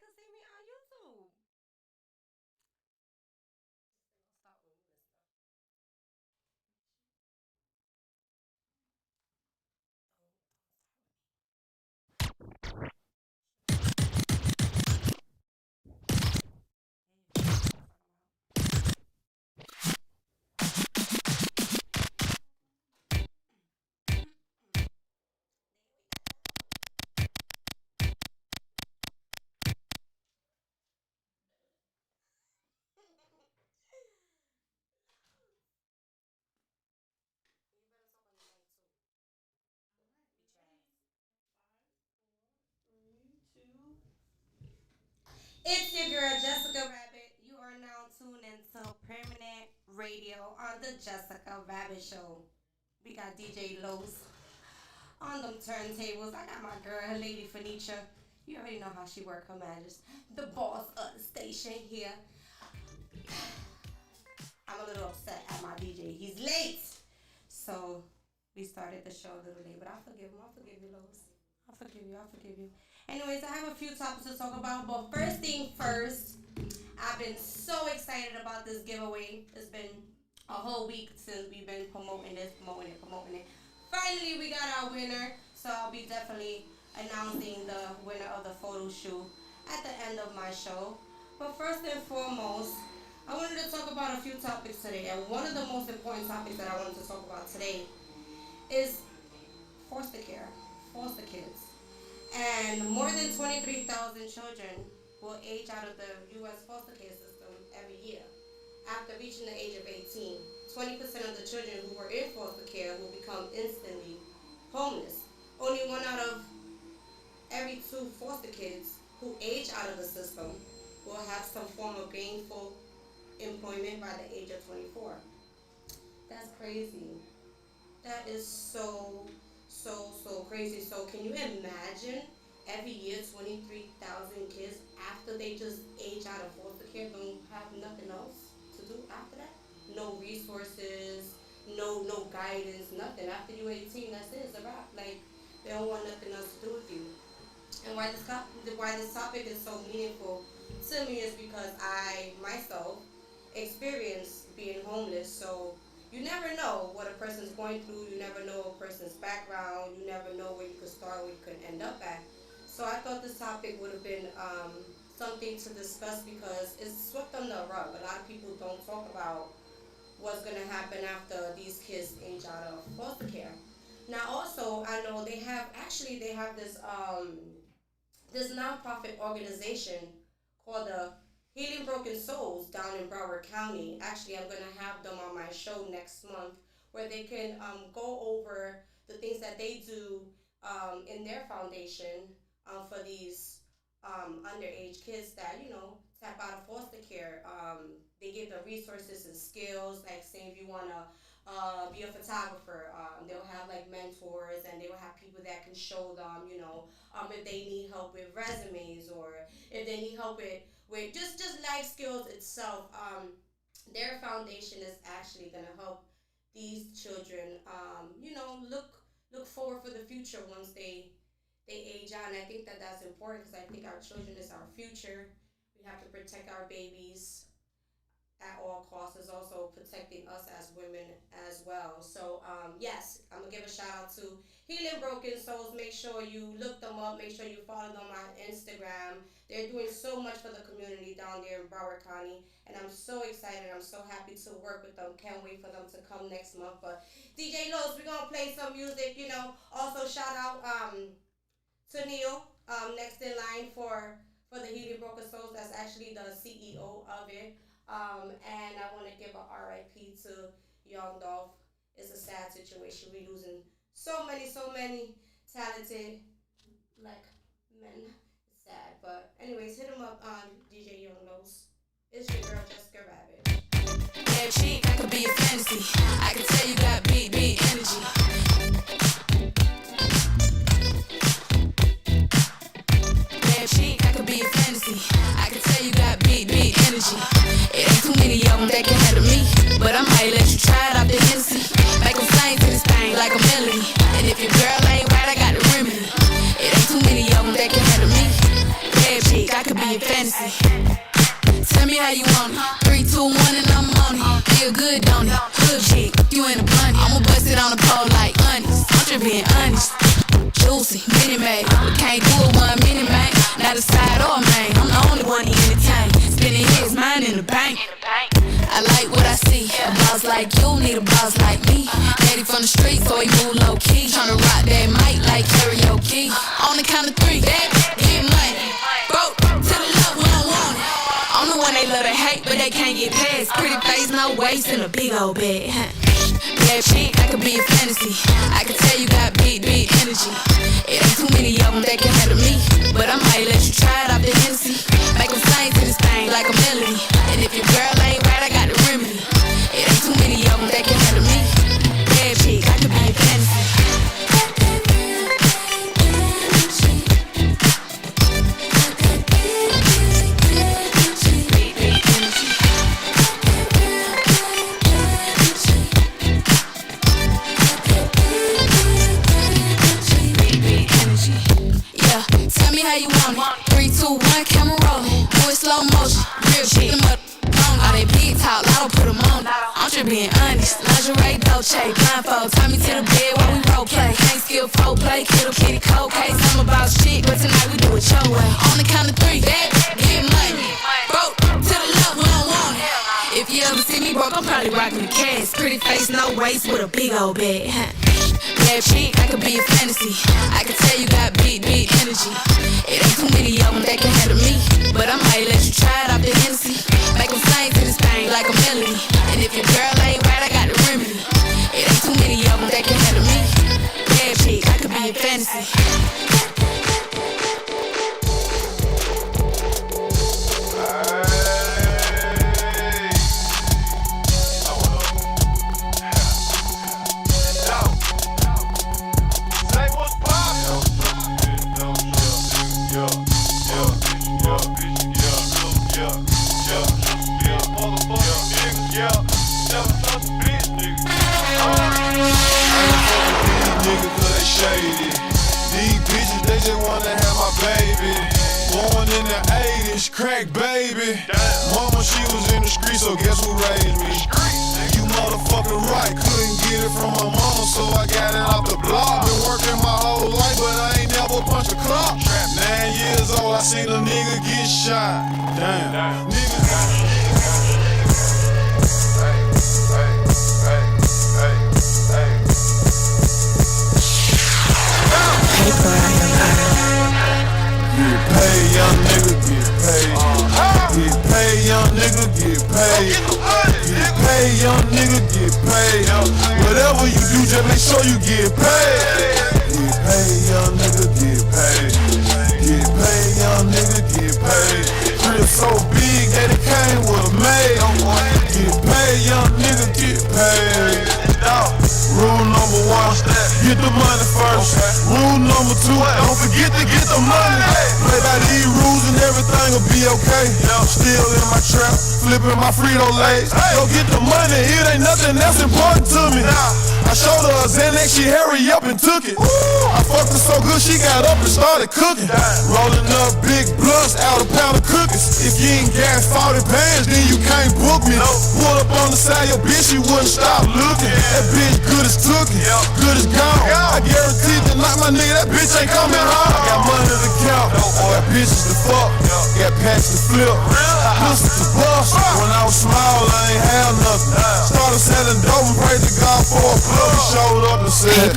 could see me on YouTube. Start removing stuff. It's your girl Jessica Rabbit. You are now tuned into Permanent Radio on the Jessica Rabbit Show. We got DJ Los on them turntables. I got my girl, her lady Furniture. You already know how she work her magic. The boss of the station here. I'm a little upset at my DJ. He's late. So we started the show a little late, but I forgive him. I forgive you, Los. I forgive you. I forgive you. Anyways, I have a few topics to talk about, but first thing first, I've been so excited about this giveaway. It's been a whole week since we've been promoting this, promoting it. Finally, we got our winner, so I'll be definitely announcing the winner of the photo shoot at the end of my show. But first and foremost, I wanted to talk about a few topics today, and one of the most important topics that I wanted to talk about today is foster care, foster kids. And more than 23,000 children will age out of the U.S. foster care system every year. After reaching the age of 18, 20% of the children who were in foster care will become instantly homeless. Only one out of every two foster kids who age out of the system will have some form of gainful employment by the age of 24. That's crazy. That is so crazy. So can you imagine every year 23,000 kids after they just age out of foster care don't have nothing else to do after that? No resources, no guidance, nothing. After you're 18, that's it, it's a wrap. Like, they don't want nothing else to do with you. And why this topic is so meaningful to me is because I myself experienced being homeless. So you never know what a person's going through. You never know a person's background. You never know where you could start, where you could end up at. So I thought this topic would have been something to discuss because it's swept under the rug. A lot of people don't talk about what's going to happen after these kids age out of foster care. Now, also, I know they have this nonprofit organization called the Healing Broken Souls down in Broward County. Actually, I'm going to have them on my show next month where they can go over the things that they do in their foundation for these underage kids that, tap out of foster care. They give them resources and skills, like say if you want to be a photographer, they'll have like mentors and they will have people that can show them, if they need help with resumes or if they need help with just life skills itself. Their foundation is actually going to help these children, look forward for the future once they age out. And I think that that's important because I think our children is our future. We have to protect our babies at all costs. Is also protecting us as women as well. So yes, I'm gonna give a shout out to Healing Broken Souls. Make sure you look them up. Make sure you follow them on Instagram. They're doing so much for the community down there in Broward County, and I'm so excited. I'm so happy to work with them. Can't wait for them to come next month. But DJ Los, we're gonna play some music. Also shout out to Neil, next in line for the Healing Broken Souls. That's actually the CEO of it. And I want to give a RIP to Young Dolph. It's a sad situation. We're losing so many talented black men. It's sad, but anyways, hit him up on DJ Young Nose. It's your girl Jessica Rabbit. Yeah, cheek, I could be a fantasy. I can tell you got big energy. Yeah, cheek, I could be a fantasy. I can tell you got big energy. It ain't too many of them that can handle me, but I might let you try it off the Hennessy. Make them sing to this thing like a melody. And if your girl ain't right, I got the remedy. It ain't too many of them that can handle me. Yeah, cheek, I could be a Tell me how you want it. 3, 2, 1, and I'm on it. Feel good, don't it? Hood chick, you in a bunny. I'ma bust it on the pole like honest. I'm just being honest. Juicy, mini made, but can't do it 1 minute, man. Not a side or a main. I'm the only one he entertain. Spinning his mind in the bank. I like what I see. A boss like you need a boss like me. Daddy from the street, so he move low key. Tryna rock that mic like karaoke. On the count of 3, that get money. Broke to the love, we don't want it. I'm the one they love to hate, but they can't get past. Pretty face, no waist, and a big old bag. Bad chick, I could be a fantasy. I can tell you got big energy. It ain't too many of them that can handle me, but I might let you try it off the Hennessy. Make them sing to this thing like a melody. And if your girl ain't right, I got the remedy. It ain't too many of them that can handle me. Bad chick, I could be a fantasy. Tell me how you want it. 3, 2, 1, camera rolling. Do it slow motion. Real shit. Them up all they big talk, I don't put them on. I'm just being honest. Lingerie, Dolce, blindfold. Tie me to the bed while we role play. Can't skill folk play. Kittle kitty cold case. I'm about shit, but tonight we do it your way. On the count of 3, that get money. Broke to the love, we don't want it. If you ever see me broke, I'm probably rocking the cash. Pretty face, no waist, with a big old bag. Bad chick, I could be a fantasy. I can tell you got big energy. It ain't too many of them that can handle me, but I might let you try it off the Hennessy. Make them sing to this thing like a melody. And if your girl ain't right, I got the remedy. It ain't too many of them that can handle me. Bad chick, I could be a fantasy. These bitches, they just wanna have my baby. Born in the 80s, crack baby. Mama, she was in the street, so guess who raised me? You motherfucking right, couldn't get it from my mama, so I got it off the block. Been working my whole life, but I ain't never punched a clock. 9 years old, I seen a nigga get shot. Damn, nigga. Get paid, young nigga, get paid. Get paid, young nigga, get paid. Get paid, young nigga, get paid. Whatever you do, just make sure you get paid. Get paid, young nigga, get paid. Get paid, young nigga, get paid. Crib so big that it came with a maid. Get paid, young nigga, get paid. Rule number 1, get the money first. Rule number 2, don't forget to get the money. Play by these rules and everything will be okay. Still in my trap, flipping my Frito-Lays. Go get the money, it ain't nothing that's important to me. I showed her a Xanax, she hurry up and took it. I fucked her so good, she got up and started cooking. Rolling up big blunts out a pound of cookies. If you ain't got 40 bands, then you can't book me. Pull up on the side, your bitch, she wouldn't stop looking. That bitch good as took it, good as gone. I guarantee that like my nigga, that bitch ain't coming home. I got money to count, got bitches to fuck, got packs to flip, pussy to bust. When I was small, I ain't have nothing. Started selling dope and prayed to God for a plug. He showed up and said,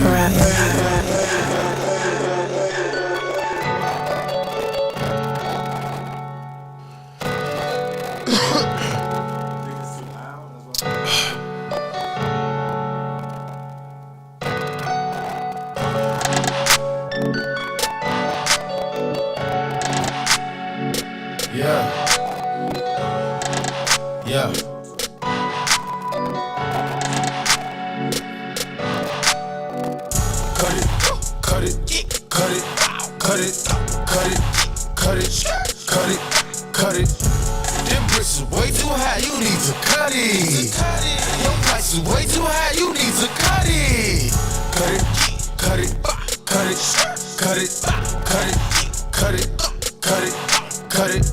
yeah. Cut it, cut it, cut it, cut it, cut it, cut it, cut it, cut it. Them bricks is way too high, you need to cut it. Your price is way too high, you need to cut it. Cut it, cut it, cut it, cut it, cut it, cut it, cut it, cut it.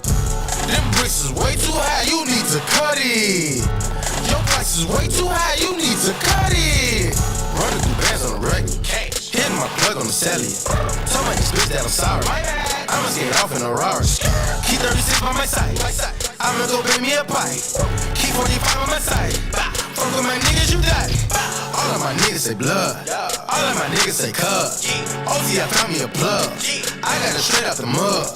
selling it. Told my bitch that I'm sorry. I'ma skate off in a Rari. Keep 36 by my side. I'ma go bring me a pipe. Keep 45 on my side. Fuck with my niggas, you die. All of my niggas say blood. All of my niggas say cuz. OT, I found me a plug. I got it straight out the mud.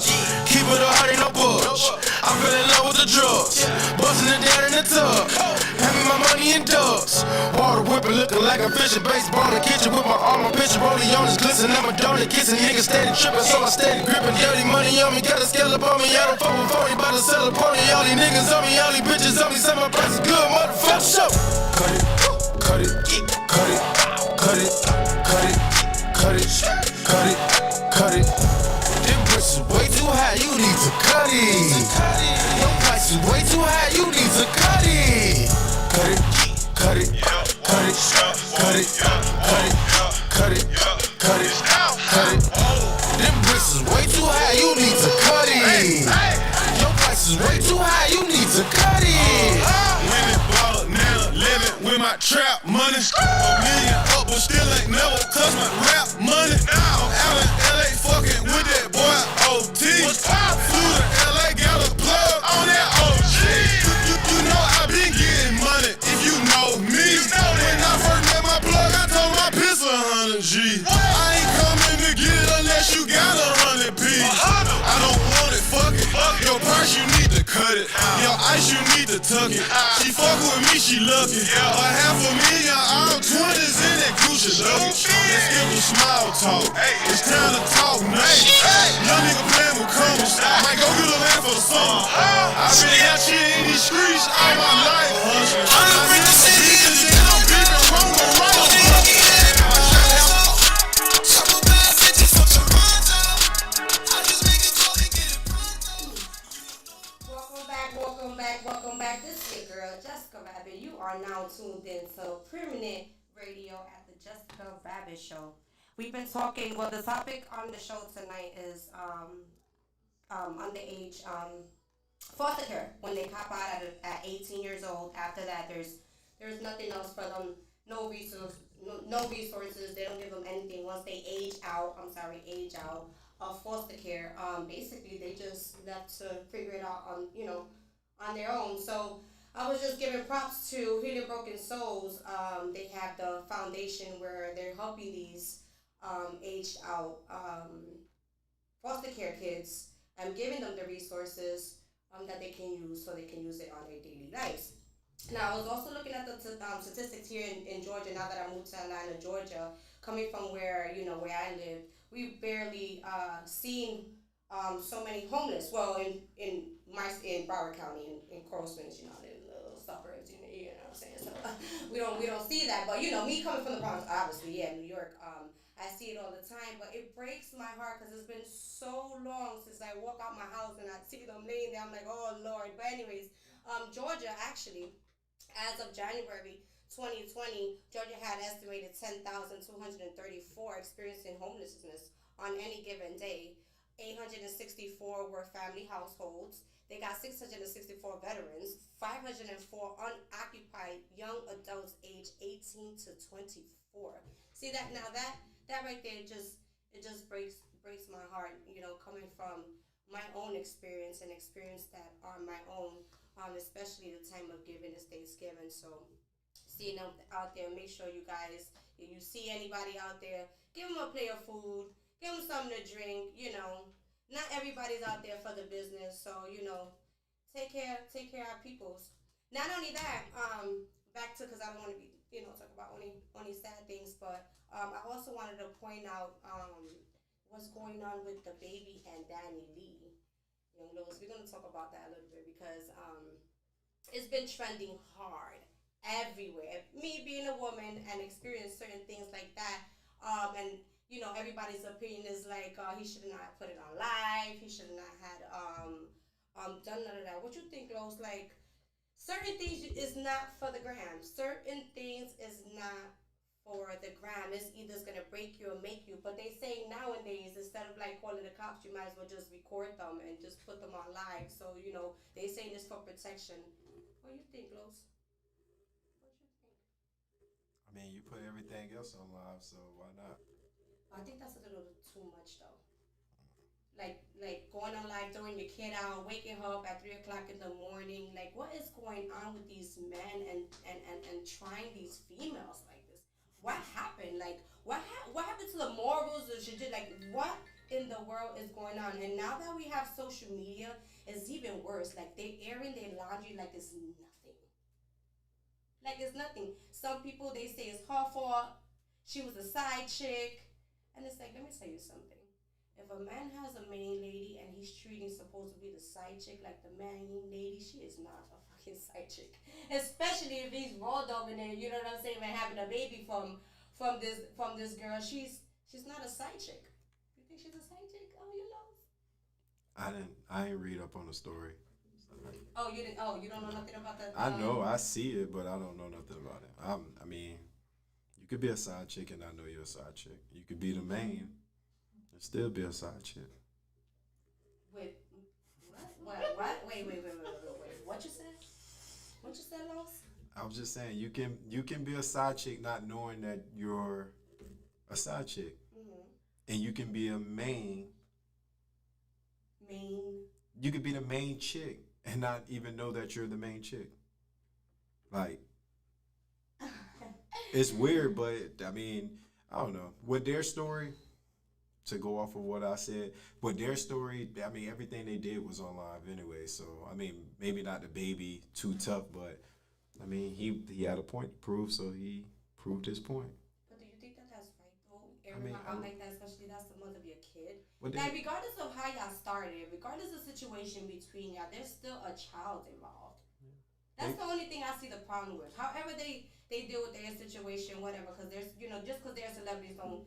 Keep it a heart, ain't no budge. I fell in love with the drugs. Bustin' it down in the tub. Hand me my money in dubs. Water whipping, looking like a fishing. Baseball in the kitchen with my arm on picture. Rolling on his glisten. I'm a donut kissing. Niggas steady tripping, so I steady gripping. Dirty money on me, got a scale up on me. I don't fuck with 40, bout to sell a pony. All these niggas on me, all these bitches on me. Say my price is good, motherfucker. Show. Cut it, cut it, cut it, cut it, cut it, cut it, cut it, cut it. Them bricks is way too high, you need to cut it. Your price is way too high, you need to cut it. Cut it, cut it, cut it, cut it, cut it, cut it, cut it, cut it. Them bricks is way too high, you need to cut it. Your price is way too high, you need to cut it. Winning ball, now living with my trap money. A million up, but still ain't never touched my rap money. I'm out in LA fucking with that boy OT. Flew to LA, got a plug on that OG. You know I been getting money if you know me. When I first met my plug, I told my piss 100 G. I ain't coming to get it unless you got 100 P. I don't want it, fuck it. Your price, you need to cut it. Your ice, you need to tuck it. She fuck with me, she lucky. A half a million, all 20s in that Gucci luggage. Let's give a small talk. It's time to talk nuts. Young nigga playing with commas. Might go get a man for the summer. I been out shit in these streets all my life. I've been to bitches and I'm beating home the right. Welcome back. This is your girl, Jessica Rabbit. You are now tuned in to Permanent Radio at the Jessica Rabbit Show. We've been talking, well, the topic on the show tonight is underage foster care. When they cop out at 18 years old, after that, there's nothing else for them, no resources, they don't give them anything. Once they age out of foster care, basically they just left to figure it out on their own. So I was just giving props to Healing Broken Souls. They have the foundation where they're helping these aged out foster care kids and giving them the resources that they can use so they can use it on their daily lives. Now, I was also looking at the statistics here in Georgia. Now that I moved to Atlanta, Georgia, coming from where I live, we've barely seen so many homeless. Well, in Broward County, in Coral Springs, in the little suburbs, you know what I'm saying. So we don't see that. But me coming from the Bronx, obviously, New York, I see it all the time. But it breaks my heart because it's been so long since I walk out my house and I see them laying there. I'm like, oh Lord. But anyways, Georgia actually, as of January 2020, Georgia had estimated 10,234 experiencing homelessness on any given day. 864 were family households. They got 664 veterans, 504 unoccupied young adults aged 18 to 24. See that now? That right there just breaks my heart. Coming from my own experience and experience that on my own, especially the time of giving is Thanksgiving. So seeing them out there, make sure you guys, if you see anybody out there, give them a plate of food. Give them something to drink, Not everybody's out there for the business, so, take care of our peoples. Not only that, back to, because I don't want to be, talk about only sad things, but I also wanted to point out what's going on with the baby and Danny Lee. Young Lewis, we're going to talk about that a little bit because it's been trending hard everywhere. Me being a woman and experiencing certain things like that, and everybody's opinion is like he should not put it on live. He should not had done none of that. What you think, Rose? Like certain things is not for the gram. Certain things is not for the gram. It's either gonna break you or make you. But they say nowadays instead of like calling the cops, you might as well just record them and just put them on live. So they saying this for protection. What do you think, Rose? I mean, you put everything else on live, so why not? I think that's a little too much though. Like going on live, throwing your kid out, waking her up at 3 o'clock in the morning. Like what is going on with these men and trying these females like this? What happened? Like what happened to the morals or shit? Like what in the world is going on? And now that we have social media, it's even worse. Like they airing their laundry like it's nothing. Like it's nothing. Some people they say it's her fault. She was a side chick. And it's like, let me tell you something. If a man has a main lady and he's treating supposed to be the side chick like the main lady, she is not a fucking side chick. Especially if he's rolled up in there, you know what I'm saying, and having a baby from this girl, she's not a side chick. You think she's a side chick? Oh, you know. I ain't read up on the story. Oh, you didn't. Oh, you don't know nothing about that. I know, I see it, but I don't know nothing about it. I mean, you could be a side chick and I know you're a side chick. You could be the main and still be a side chick. Wait, what? Wait. What you said? What you said, Los? I was just saying you can be a side chick not knowing that you're a side chick, and you can be a main. You could be the main chick and not even know that you're the main chick. Like, it's weird, but I mean, I don't know. With their story, to go off of what I said, with their story, I mean, everything they did was on live anyway. So, I mean, maybe not the baby too tough, but I mean, he had a point to prove, so he proved his point. But do you think that that's right though? Everyone out like that, especially that's the mother of your kid. Like, regardless of how y'all started, regardless of the situation between y'all, there's still a child involved. That's the only thing I see the problem with. However they deal with their situation, whatever, because there's, just because they're celebrities don't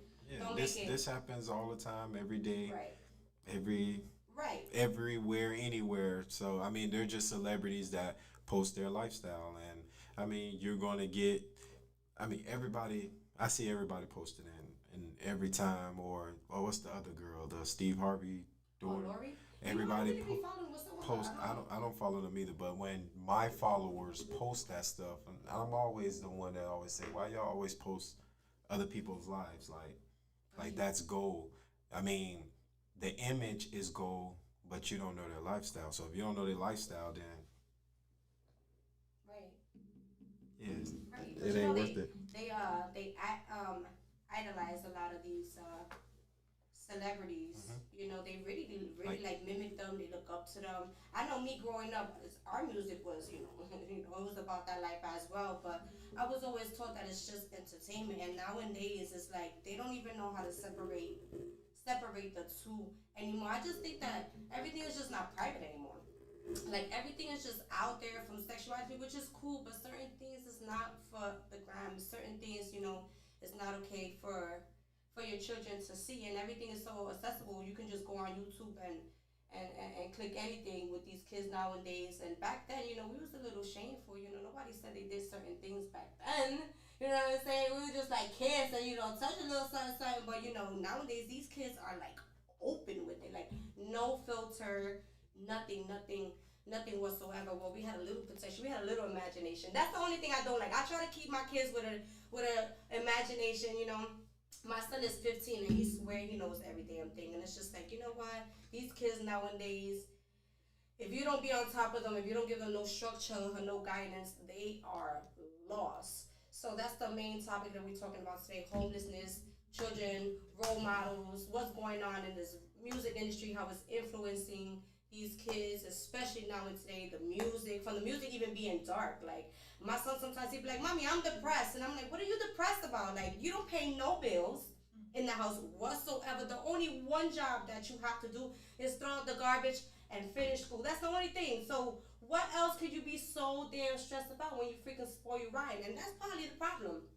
make it. This happens all the time, every day, right. Everywhere, anywhere. So I mean, they're just celebrities that post their lifestyle, and I mean, you're gonna get. I mean, everybody. I see everybody posting in every time, or what's the other girl, the Steve Harvey daughter? Lori? Everybody post. I don't follow them either. But when my followers post that stuff, and I'm always the one that always say, "Why y'all always post other people's lives? Like that's gold." I mean, the image is gold, but you don't know their lifestyle. So if you don't know their lifestyle, then yes, it ain't worth it. They idolize a lot of these celebrities. They really like mimic them. They look up to them. I know me growing up, our music was it was about that life as well. But I was always taught that it's just entertainment. And nowadays, it's like they don't even know how to separate the two anymore. I just think that everything is just not private anymore. Like everything is just out there from sexuality, which is cool, but certain things is not for the gram. Certain things, is not okay for your children to see, and everything is so accessible. You can just go on YouTube and click anything with these kids nowadays. And back then, we was a little shameful. Nobody said they did certain things back then. You know what I'm saying? We were just like kids and touch a little something. But nowadays these kids are like open with it, like no filter. Nothing whatsoever. Well, we had a little protection. We had a little imagination. That's the only thing I don't like. I try to keep my kids with a imagination. My son is 15 and he swear he knows every damn thing. And it's just like, you know what? These kids nowadays, if you don't be on top of them, if you don't give them no structure or no guidance, they are lost. So that's the main topic that we're talking about today: homelessness, children, role models, what's going on in this music industry, how it's influencing these kids, especially now in today, the music even being dark. Like my son sometimes he'd be like, "Mommy, I'm depressed," and I'm like, "What are you depressed about? Like you don't pay no bills in the house whatsoever. The only one job that you have to do is throw out the garbage and finish school. That's the only thing. So what else could you be so damn stressed about when you freaking spoil your ride?" And that's probably the problem.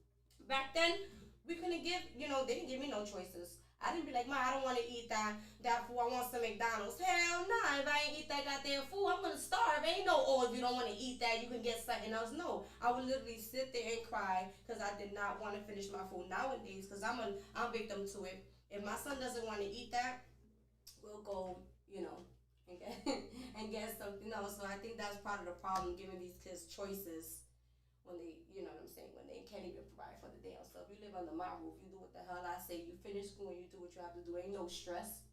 Back then, we couldn't give, they didn't give me no choices. I didn't be like, "Ma, I don't want to eat that food. I want some McDonald's." Hell nah, if I ain't eat that goddamn food, I'm going to starve. Ain't no, if you don't want to eat that, you can get something else. No, I would literally sit there and cry because I did not want to finish my food. Nowadays, because I'm victim to it. If my son doesn't want to eat that, we'll go, and get something else. So I think that's part of the problem, giving these kids choices when they, you know what I'm saying, when they can't even provide for the damn stuff. You live under my roof, you do what the hell I say, you finish school and you do what you have to do. Ain't no stress.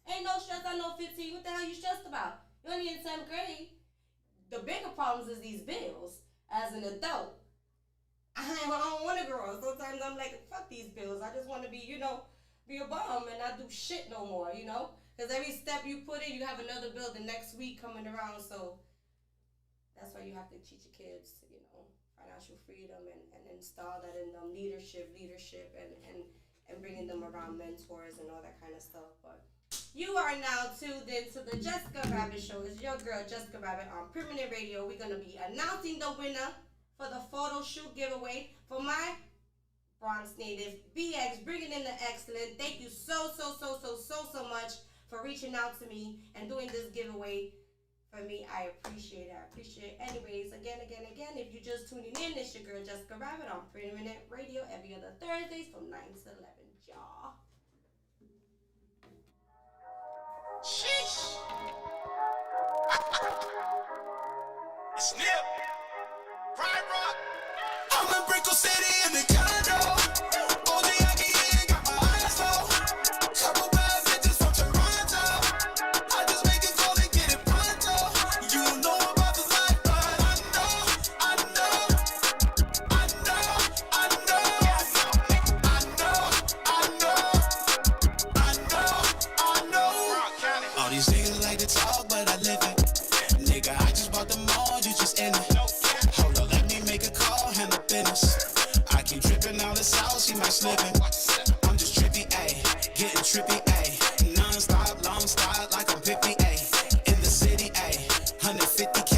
Ain't no stress. I know 15. What the hell you stressed about? You only in 7th grade. The bigger problems is these bills. As an adult, I don't want to grow. Sometimes I'm like, fuck these bills. I just want to be, be a bum and not do shit no more, Because every step you put in, you have another bill the next week coming around. So that's why you have to teach your kids, financial freedom and install that in them, leadership and bringing them around mentors and all that kind of stuff. But you are now tuned into the Jesika Rabbit Show. It's your girl, Jesika Rabbit, on Permanent Radio. We're going to be announcing the winner for the photo shoot giveaway for my Bronx native, BX, bringing in the excellent. Thank you so much for reaching out to me and doing this giveaway for me. I appreciate it. Anyways, again, if you're just tuning in, it's your girl, Jesika Rabbit, on Permanent Radio every other Thursdays from 9 to 11, y'all. Sheesh. Snip. Pride Rock. I'm in Brickell City in the condo. Only I get in, got my eyes low. Couple bad bitches from Toronto. I just make it call and get it pronto. You don't know about the life, but I know. All these niggas like to talk, but I live it. Nigga, I just bought the mall, you just in it. Hold on, let me make a call, handle business. I keep tripping all the sauce, see my slipping. I'm just trippy, ayy, getting trippy, ayy. Non-stop, long stop, like I'm 50, ayy. In the city, ayy, 150K.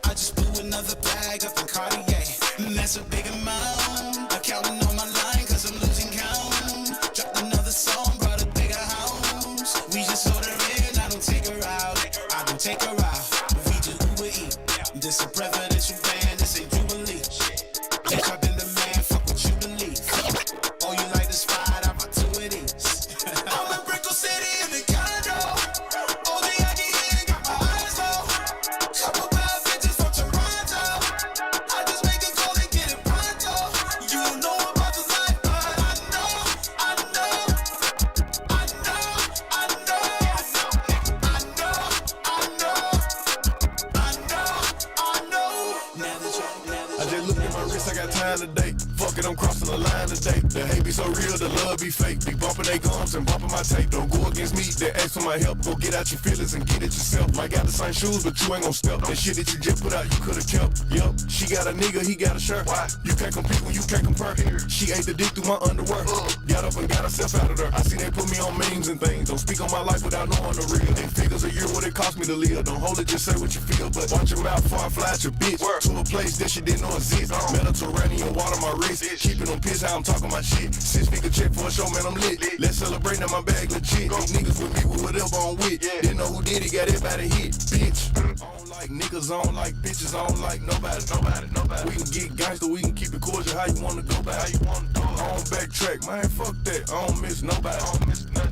I just blew another bag up in Cartier. And that's a big amount. I'm counting on my line, cause I'm losing count. Dropped another song, brought a bigger house. We just order in, I don't take her out. I don't take her out. We do Uber Eats. This a presidential band, this ain't Jubilee. Bitch, I've been the man, fuck what you believe. Oh, you like this fight, I'm about 2 of these. I'm in Brickell City in the condo. Only I get in, got my eyes low. Couple bad bitches from Toronto. I just make it call and get it pronto. You don't know about the life, but I know. I just looked at my wrist, I got time today. Fuck it, I'm crossing the line today. The hate be so real, the love be fake. Be bumping they gums and bumping my tape. Don't go against me, they ask for my help. Go get out your feelings and get it yourself. Might got the same shoes, but you ain't gon' step. That shit that you just put out, you could've kept. Yup, she got a nigga, he got a shirt. Why? You can't compete when you can't compare. She ate the dick through my underwear. Got up and got herself out of there. I see they put me on memes and things. Don't speak on my life without knowing the real. 8 figures a year, what it cost me to live. Don't hold it, just say what you feel. But watch your mouth before I fly at your bitch. To a place that she didn't know exist. Mediterranean water my wrist. Keeping them pissed how I'm talking my shit. 6-figure check for a show, man, I'm lit. Let's celebrate, now my bag legit. These niggas with me with whatever I'm with. Didn't know who did it, got everybody hit. Bitch, I don't like niggas, I don't like bitches, I don't like nobody. We can get gangster, we can keep it cordial. How you wanna go back? I don't backtrack, man, fuck that. I don't miss nobody.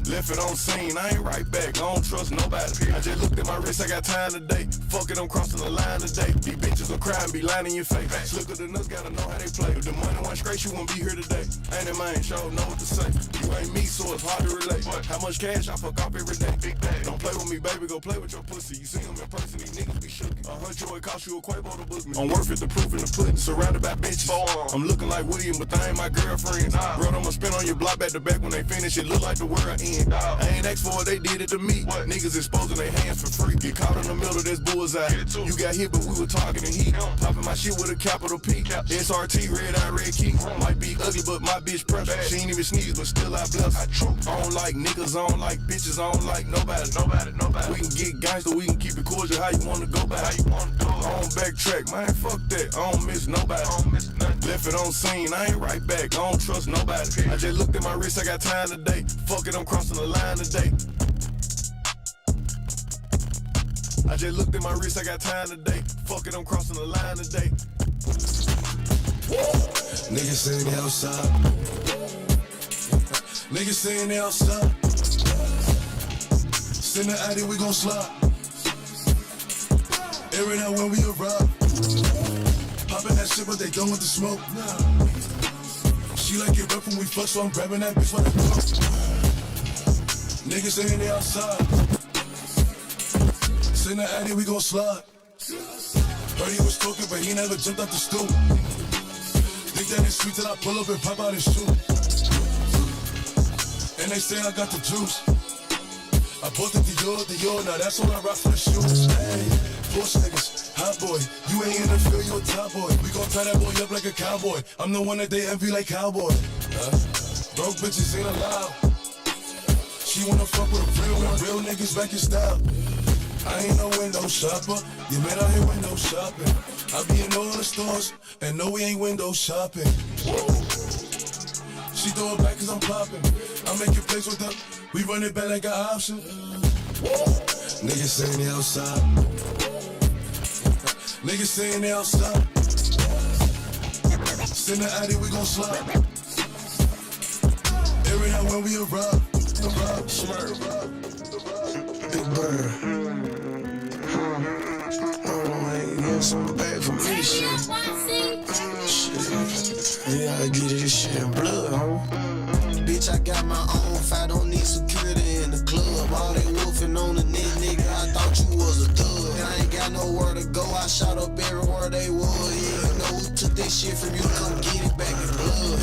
Left it on scene, I ain't right back. I don't trust nobody. I just looked at my wrist, I got time today. Fuck it, I'm crossing the line today. These bitches will cry and be lying in your face. Slicker than us, gotta know how they play. If the money went straight, you won't be here today. Ain't in mind, sure know what to say. You ain't me, so it's hard to relate. How much cash I fuck off every day? Big bag. Don't play with me, baby, go play with your pussy. You see them in person, these niggas be shook. $100 it cost you a Quavo to book me. I'm worth it, the proof in the pudding, surrounded by bitches. I'm looking like William, but they ain't my girlfriends. Bro, I'ma spin on your block back to back when they finish. It look like the world end. I ain't asked for it, they did it to me. Niggas exposing their hands for free. Get caught in the middle of this bullseye. You got hit, but we were targeting heat. Popping my shit with a capital P. SRT, red eye, red key. Might be ugly, but my bitch pressure. She ain't even sneeze, but still I bless. I don't like niggas, I don't like bitches, I don't like nobody. We can get gangster, we can keep it cordial. How you wanna go back? I don't backtrack, man, fuck that. I don't miss nobody. Left it on scene, I ain't right back. I don't trust nobody. I just looked at my wrist, I got time today. Fuck it, I'm crossing the line today. I just looked at my wrist, I got time today. Fuck it, I'm crossing the line today. Niggas saying they outside. Niggas saying they outside. Send the addy, we gon' slide. Air it out when we arrive. popping that shit, but they don't want the smoke. She like it rough when we fuck, so I'm grabbing that bitch for the fuck. Niggas saying they outside. Send the addy, we gon' slide. Heard he was talking, but he never jumped out the stool. Think that it's sweet till I pull up and pop out his shoe. And they say I got the juice. I bought the Dior, now that's all I rock for the shoes. Hey, push niggas, hot boy, you ain't in the field, you a top boy. We gon' tie that boy up like a cowboy. I'm the one that they envy like cowboy. Broke bitches ain't allowed. She wanna fuck with a real one, real niggas back in style. I ain't no window shopper, you man out here window shopping. I be in all the stores, and no we ain't window shopping. She throw it back cause I'm popping. I make it plays with her, we run it back like an option. Niggas saying they outside. Niggas saying they outside. Send the addy, we gon' slide. Every night when we arrive. Big Bird. Hold on, I ain't getting something back from me, shit. Yeah, I get this shit in blood, homie. Bitch, I got my own fight, don't need security in the club. All they wolfing on the net, nigga, I thought you was a thug. I ain't got nowhere to go, I shot up everywhere they was. Yeah, you know who took that shit from you, come get it back in blood.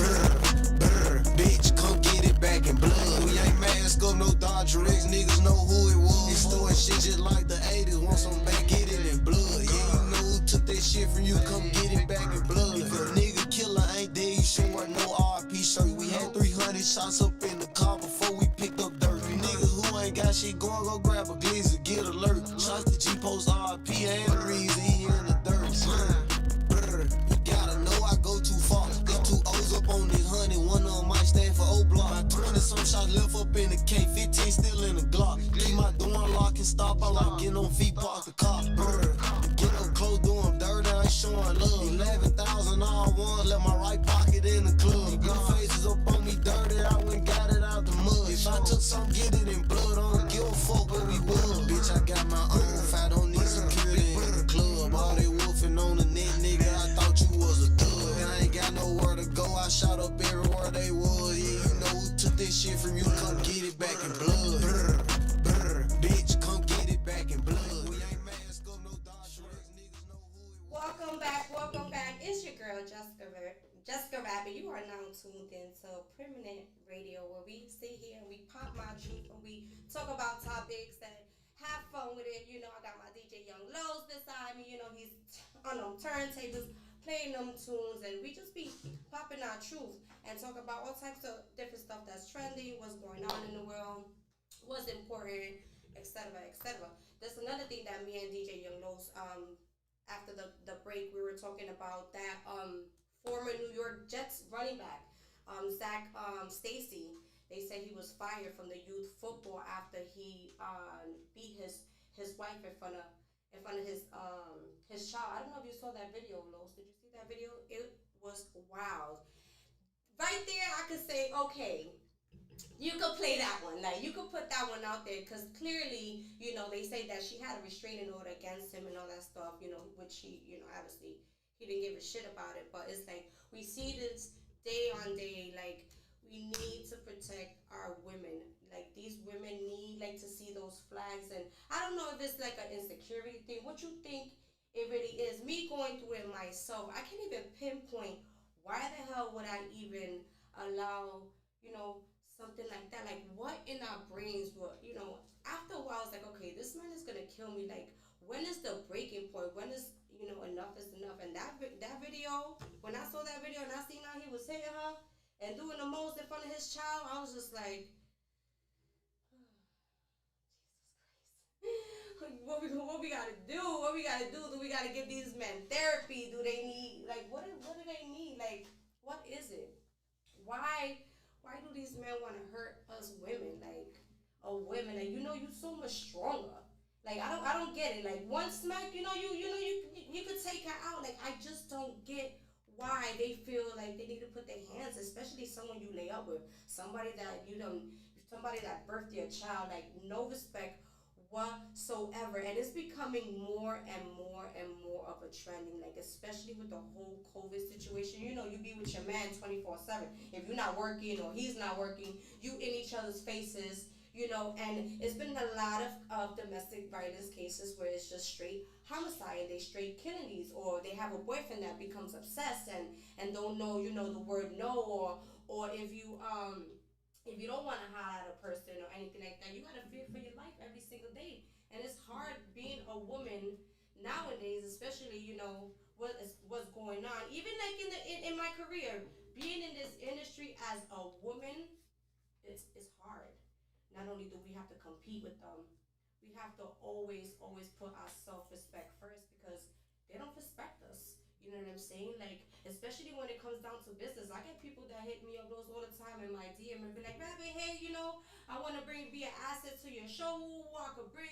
Brr, bitch, come get it back in blood. We ain't mask up, no Dodger X, niggas know who it was. They storing shit just like the 80s, want some back, get it in blood. Yeah, you know who took that shit from you, come get it back in blood. If a nigga killer ain't dead, you should wear no RP shirt. We had 300 shots up in the car before we picked up dirt. Niggas who ain't got shit going, go grab a glizzy, get alert. Shots to G-Post RP, ain't the reason he in the dirt. You gotta know I go too far. Got two O's up on this honey, one of them might stand for O-Block. My 20 some shots left up in the K, 15 still in the Glock. Keep my door lock and stop, I like getting on feet, park the car. Get up close, do them dirty, I ain't showing love. 11,000 all one, let my right pocket in the club. Your faces up on me dirty, I went got it out the mud. If I took some, get it in blood, I don't give a fuck what we would. Bitch, I got my own fight, don't need security in the club. All they wolfing on the net, nigga, I thought you was a thug. I ain't got nowhere to go, I shot up everywhere they was. Yeah, you know who took this shit from you, come get it back in blood. Bitch, come get it back in blood. We ain't mask up, no Dodger X, niggas know who it was. Welcome back. It's your girl, Jessica Rabbit. You are now tuned into Permanent Radio, where we sit here and we pop my truth and we talk about topics and have fun with it. You know, I got my DJ Young Lowe's beside me. You know, he's on them turntables playing them tunes, and we just be popping our truth and talk about all types of different stuff that's trending, what's going on in the world, what's important, etc., etc. There's another thing that me and DJ Young Lowe's, after the break, we were talking about that former New York Jets running back, Zach Stacy. They said he was fired from the youth football after he beat his wife in front of his child. I don't know if you saw that video, Los. Did you see that video? It was wild. Right there, I could say, okay, you could play that one. Like, you could put that one out there, because clearly, you know, they say that she had a restraining order against him and all that stuff, you know, which he, you know, obviously, he didn't give a shit about it. But it's like, we see this day on day, like, we need to protect our women. Like, these women need, like, to see those flags. And I don't know if it's like an insecurity thing. What you think it really is? Me going through it myself, I can't even pinpoint why the hell would I even allow, you know, something like that. Like, what in our brains were, you know, after a while, it's like, okay, this man is gonna kill me. Like, when is the breaking point? When is, you know, enough is enough? And that video, when I saw that video and I seen how he was hitting her and doing the most in front of his child, I was just like, what we gotta do? What we gotta do? Do we gotta give these men therapy? Do they need, like, what do they need? Like, what is it? Why do these men want to hurt us women? Like, women, and you know, you so much stronger. Like, I don't get it. Like, one smack, you could take her out. Like, I just don't get why they feel like they need to put their hands, especially someone you lay up with, somebody that birthed your child. Like, no respect whatsoever, and it's becoming more and more and more of a trending, like especially with the whole COVID situation. You know, you be with your man 24/7. If you're not working or he's not working, you in each other's faces. You know, and it's been a lot of domestic violence cases where it's just straight homicide and they straight killing these, or they have a boyfriend that becomes obsessed and don't know, you know, the word no, or if you don't want to holler at a person or anything like that, you gotta fear for your life every single day. And it's hard being a woman nowadays, especially, you know, what's going on. Even like in my career, being in this industry as a woman, it's hard. Not only do we have to compete with them, we have to always put our self respect first, because they don't respect us. You know what I'm saying? Like, especially when it comes down to business. I get people that hit me up those all the time in my DM and be like, Rabbit, hey, you know, I want to be an asset to your show. I could bring,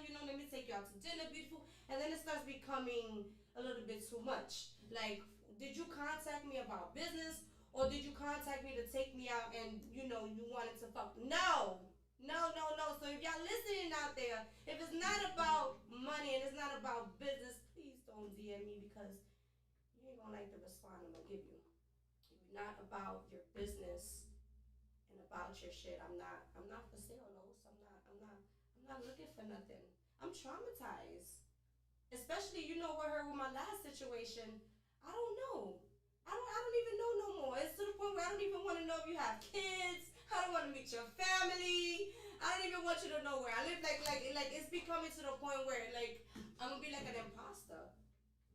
you know, let me take you out to dinner, beautiful. And then it starts becoming a little bit too much. Like, did you contact me about business? Or did you contact me to take me out and, you know, you wanted to fuck? No! No, no, no. So if y'all listening out there, if it's not about money and it's not about business, please don't DM me, because you ain't gonna like the response I'm gonna give you. If you're not about your business and about your shit, I'm not for sale, Los. I'm not looking for nothing. I'm traumatized. Especially, you know, with my last situation. I don't know. I don't even know no more. It's to the point where I don't even want to know if you have kids. I don't want to meet your family. I don't even want you to know where I live. Like it's becoming to the point where like I'm gonna be like an imposter.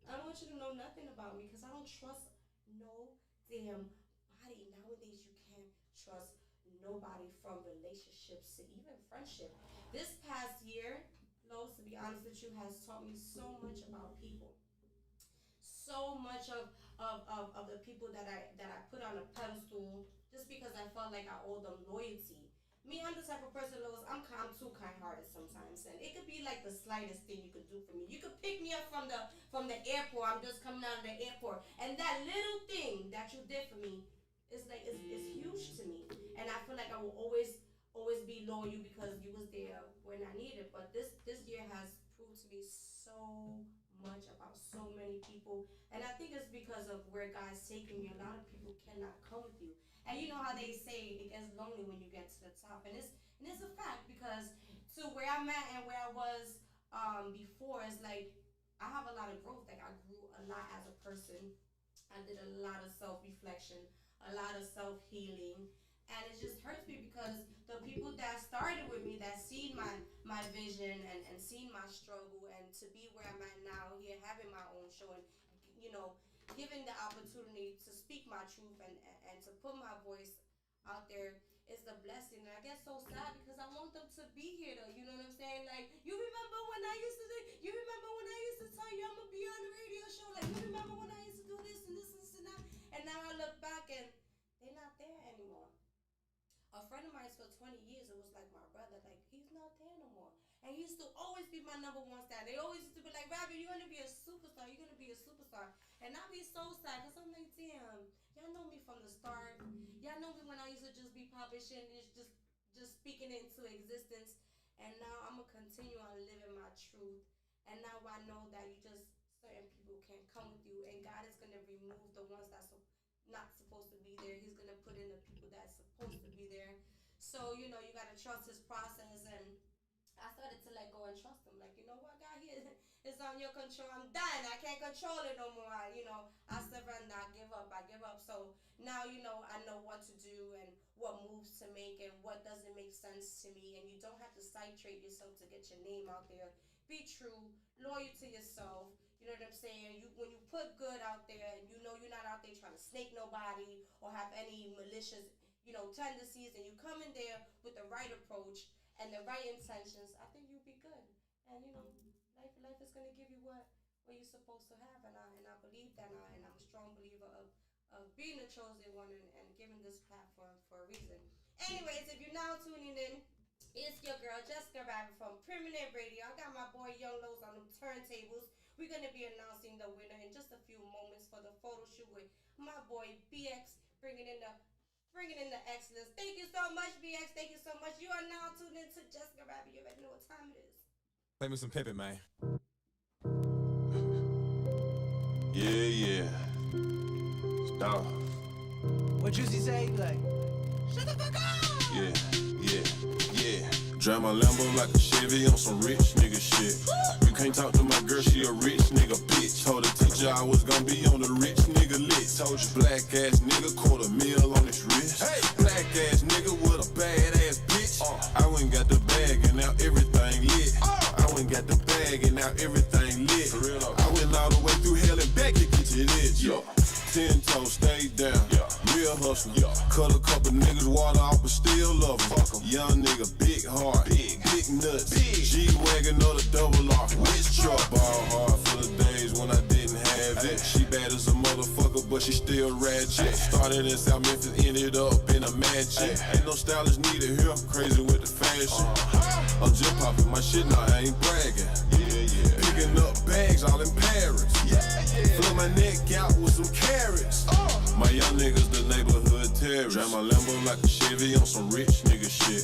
I don't want you to know nothing about me, because I don't trust no damn body. Nowadays you can't trust nobody, from relationships to even friendship. This past year, Lowe's, to be honest with you, has taught me so much about people. So much of the people that I put on a pedestal, just because I felt like I owed them loyalty. Me, I'm the type of person, Lois, I'm too kind-hearted sometimes, and it could be like the slightest thing you could do for me. You could pick me up from the airport. I'm just coming out of the airport, and that little thing that you did for me is like it's huge to me, and I feel like I will always be loyal because you was there when I needed. But this year has proved to me so much about so many people, and I think it's because of where God's taking me. A lot of people cannot come with you, and you know how they say it gets lonely when you get to the top, and it's a fact, because to where I'm at and where I was before is like I have a lot of growth. Like I grew a lot as a person. I did a lot of self reflection, a lot of self healing, and it just hurts me because the people that started with me, that seen my vision and seen my struggle, and to be where I'm at now, here having my own show, and you know, given the opportunity to speak my truth and to put my voice out there is the blessing. And I get so sad because I want them to be here though. You know what I'm saying? Like, you remember when I used to do, you remember when I used to tell you I'm gonna be on the radio show? Like, you remember when I used to do this and this and this and that? And now I look back and they're not there anymore. A friend of mine for 20 years, it was like my brother, like he's not there no more. And he used to always be my number one star. They always used to be like, Robbie, you're gonna be a superstar, you're gonna be a superstar. And I'd be so sad, because I'm like, damn, y'all know me from the start. Y'all know me when I used to just be publishing, it's just speaking into existence. And now I'm gonna continue on living my truth. And now I know that you just, certain people can't come with you, and God is gonna remove the ones that's not supposed to be there. He's gonna put in the people that's supposed to be there. So you know, you gotta trust his process, and I started to let go and trust him. Like, you know what, God, here it's on your control. I'm done. I can't control it no more. I surrender. I give up. So now, I know what to do and what moves to make and what doesn't make sense to me. And you don't have to citrate yourself to get your name out there. Be true, loyal to yourself. You know what I'm saying? When you put good out there, and you know you're not out there trying to snake nobody or have any malicious, tendencies, and you come in there with the right approach and the right intentions, I think you'll be good. And life is gonna give you what you're supposed to have, and I believe that, and I'm a strong believer of being the chosen one and giving this platform for a reason. Anyways, if you're now tuning in, it's your girl Jesika Rabbit from Permanent Radio. I got my boy Young Lowe's on the turntables. We're gonna be announcing the winner in just a few moments for the photo shoot with my boy BX, bringing in the excellence. Thank you so much, BX. Thank you so much. You are now tuned into Jesika Rabbit. You already know what time it is. Play me some Pippin, man. Yeah. Stop. What Juicy say? Like, shut the fuck up! Yeah. Drive my Lambo like a Chevy on some rich nigga shit. You can't talk to my girl, she a rich nigga bitch. Told the teacher I was gonna be on the rich nigga list. Told you black ass nigga, $250,000 on his wrist. Hey, black ass nigga with a bad ass bitch. I went got the bag and now everything lit. I went got the bag and now everything lit. I went all the way through hell and back to get to this. 10 toes, stay down. Real hustler. Cut a couple niggas water off, but still love 'em. Young nigga, big heart, big nuts. G-Wagon or the double R. Which truck? Ball hard for the days when I didn't have it. She bad as a motherfucker, but she still ratchet. Started in South Memphis, ended up in a mansion. Ain't no stylist needed here, crazy with the fashion. I'm just popping my shit now, I ain't bragging. Picking up bags all in Paris. Fill my neck out with some carrots. My young niggas, the neighborhood terrorists. Drive my Lambo like a Chevy on some rich nigga shit.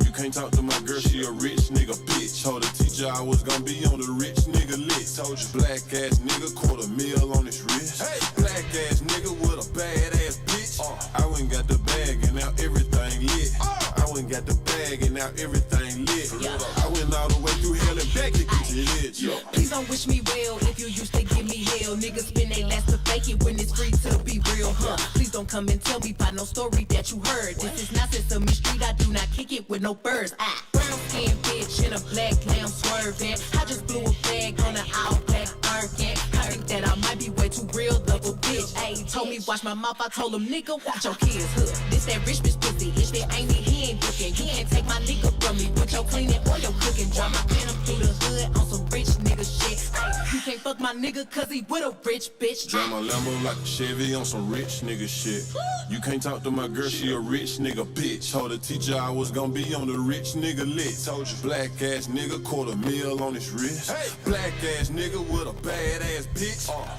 You can't talk to my girl, she a rich nigga bitch. Told the teacher I was gonna be on the rich nigga list. Told you black ass nigga, $250,000 on his wrist. Hey, black ass nigga with a bad ass bitch. I went got the bag and now everything lit. I went got the bag and now everything lit. I went all the way through hell and back to get to this. Please don't wish me well if you used to give me hell. Niggas spend they last to fake it when it's free to be real, huh? Please don't come and tell me by no story that you heard. This is not Sesame Street, I do not kick it with no birds. Brown skin bitch in a black lamb swerving. I just blew a bag on an all black Birkin. I think that I might be way too real of a bitch. Ayy, told me watch my mouth, I told him nigga watch your kids, huh? This that rich bitch pussy, if it ain't it, he ain't looking. You can't take my nigga from me with your cleaning or your cooking. Drive my phantom through the hood on some rich nigga shit. Ayy, you can't fuck my nigga cause he with a rich bitch. Drive my Lambo like a Chevy on some rich nigga shit. You can't talk to my girl, she a rich nigga bitch. Told the teacher I was gonna be on the rich nigga list. Told you black ass nigga, $250,000 on his wrist. Hey, black ass nigga with a bad ass bitch.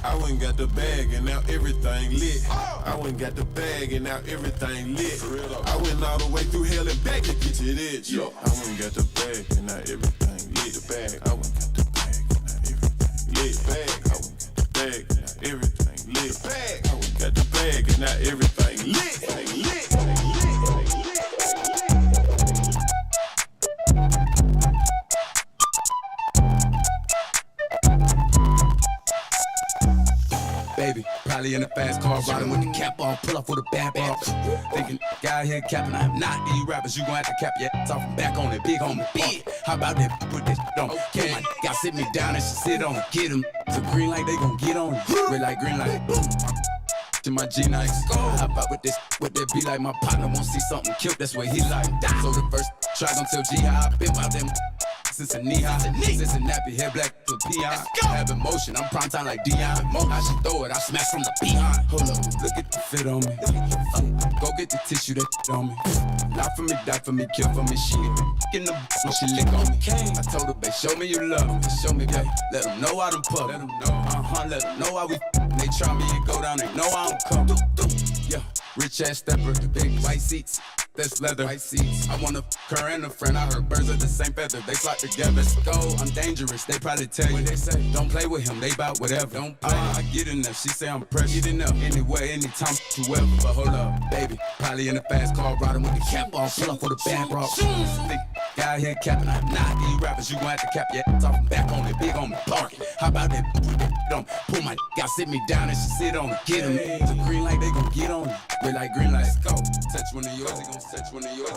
I went got the bag and now everything lit. I went got the bag and now everything lit. I went all the way through hell and back to get to this. I went got the bag and now everything lit. The bag, I went got the bag and now everything lit. Bag, I went got the bag and now everything lit. Bag, I went got the bag and now everything lit. Baby, probably in a fast car, riding with the cap off, pull off with a bad box. Thinking, guy here capping, I'm not these rappers, you gon' have to cap your ass off and back on it, big homie, big. How about that, put that shit on? Okay, my guy sit me down and she sit on it, get him. So green light, they gon' get on it, red light, green light, boom. To my G-Nikes, hop out with this, with that be like my partner won't see something cute, that's what he like. So the first try gon' tell G how I been about them. Since a knee high, since a nappy hair black to peon. Have emotion, I'm prime time like Dion. I should throw it, I smash from the behind. Hold up, look at the fit on me. Go get the tissue that on me. Lie for me, die for me, kill for me. She in the when she lick on me. I told her, babe, show me you love me. Show me, babe, let them know I done puff. Let them know, let them know how we. They try me and go down, they know I don't come. Yeah, rich ass stepper, big white seats. That's leather, white seats. I wanna her and a friend. I heard birds of the same feather. They flock together. Let's go. I'm dangerous. They probably tell you. When they say don't play with him, they bout whatever. Don't play. I get enough. She say I'm precious. Get enough. Anywhere, anytime, whoever. But hold up, baby. Probably in a fast car, riding with the cap off, pull up for the bad rock. Think guy here capping. I'm not these rappers. You gon' have to cap your ass off and back on it, big on me, barking. How about that? Put that on. Pull my guy, sit me down and she sit on it. Get him. The green light, they gon' get on it. Red light, green light. Let's go. Touch one of yours, he gon' touch one of yours.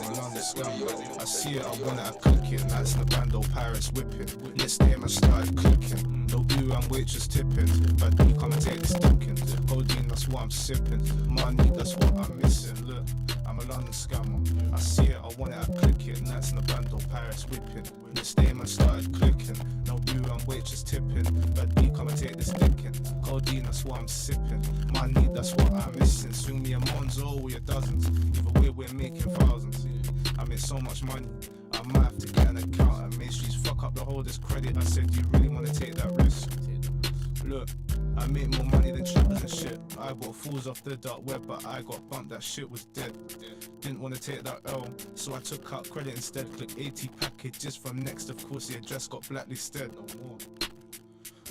I see it, I want it, I cook it. That's the bando pirates whipping. Next day I started cooking. No beer and waitress tipping. But you come and take this dunking. Codeine, that's what I'm sipping. Money, that's what I'm missing. Look, I'm a London scammer. I see it, I want it, I click it. That's the bando pirates whipping. Next day I started cooking. No beer and waitress tipping. But you come and take this dicking. Codeine, that's what I'm sipping. Money, that's what I'm missing. Swing me a Monzo or your dozens. Either way, we're making thousands. I made so much money, I might have to get an account and make sure you fuck up the holders credit. I said, do you really want to take that risk? Look, I make more money than trappers and shit. I bought fools off the dark web, but I got bumped, that shit was dead. Didn't wanna take that L, so I took out credit instead. Click 80 packages from Next, of course the address got blacklisted. No more.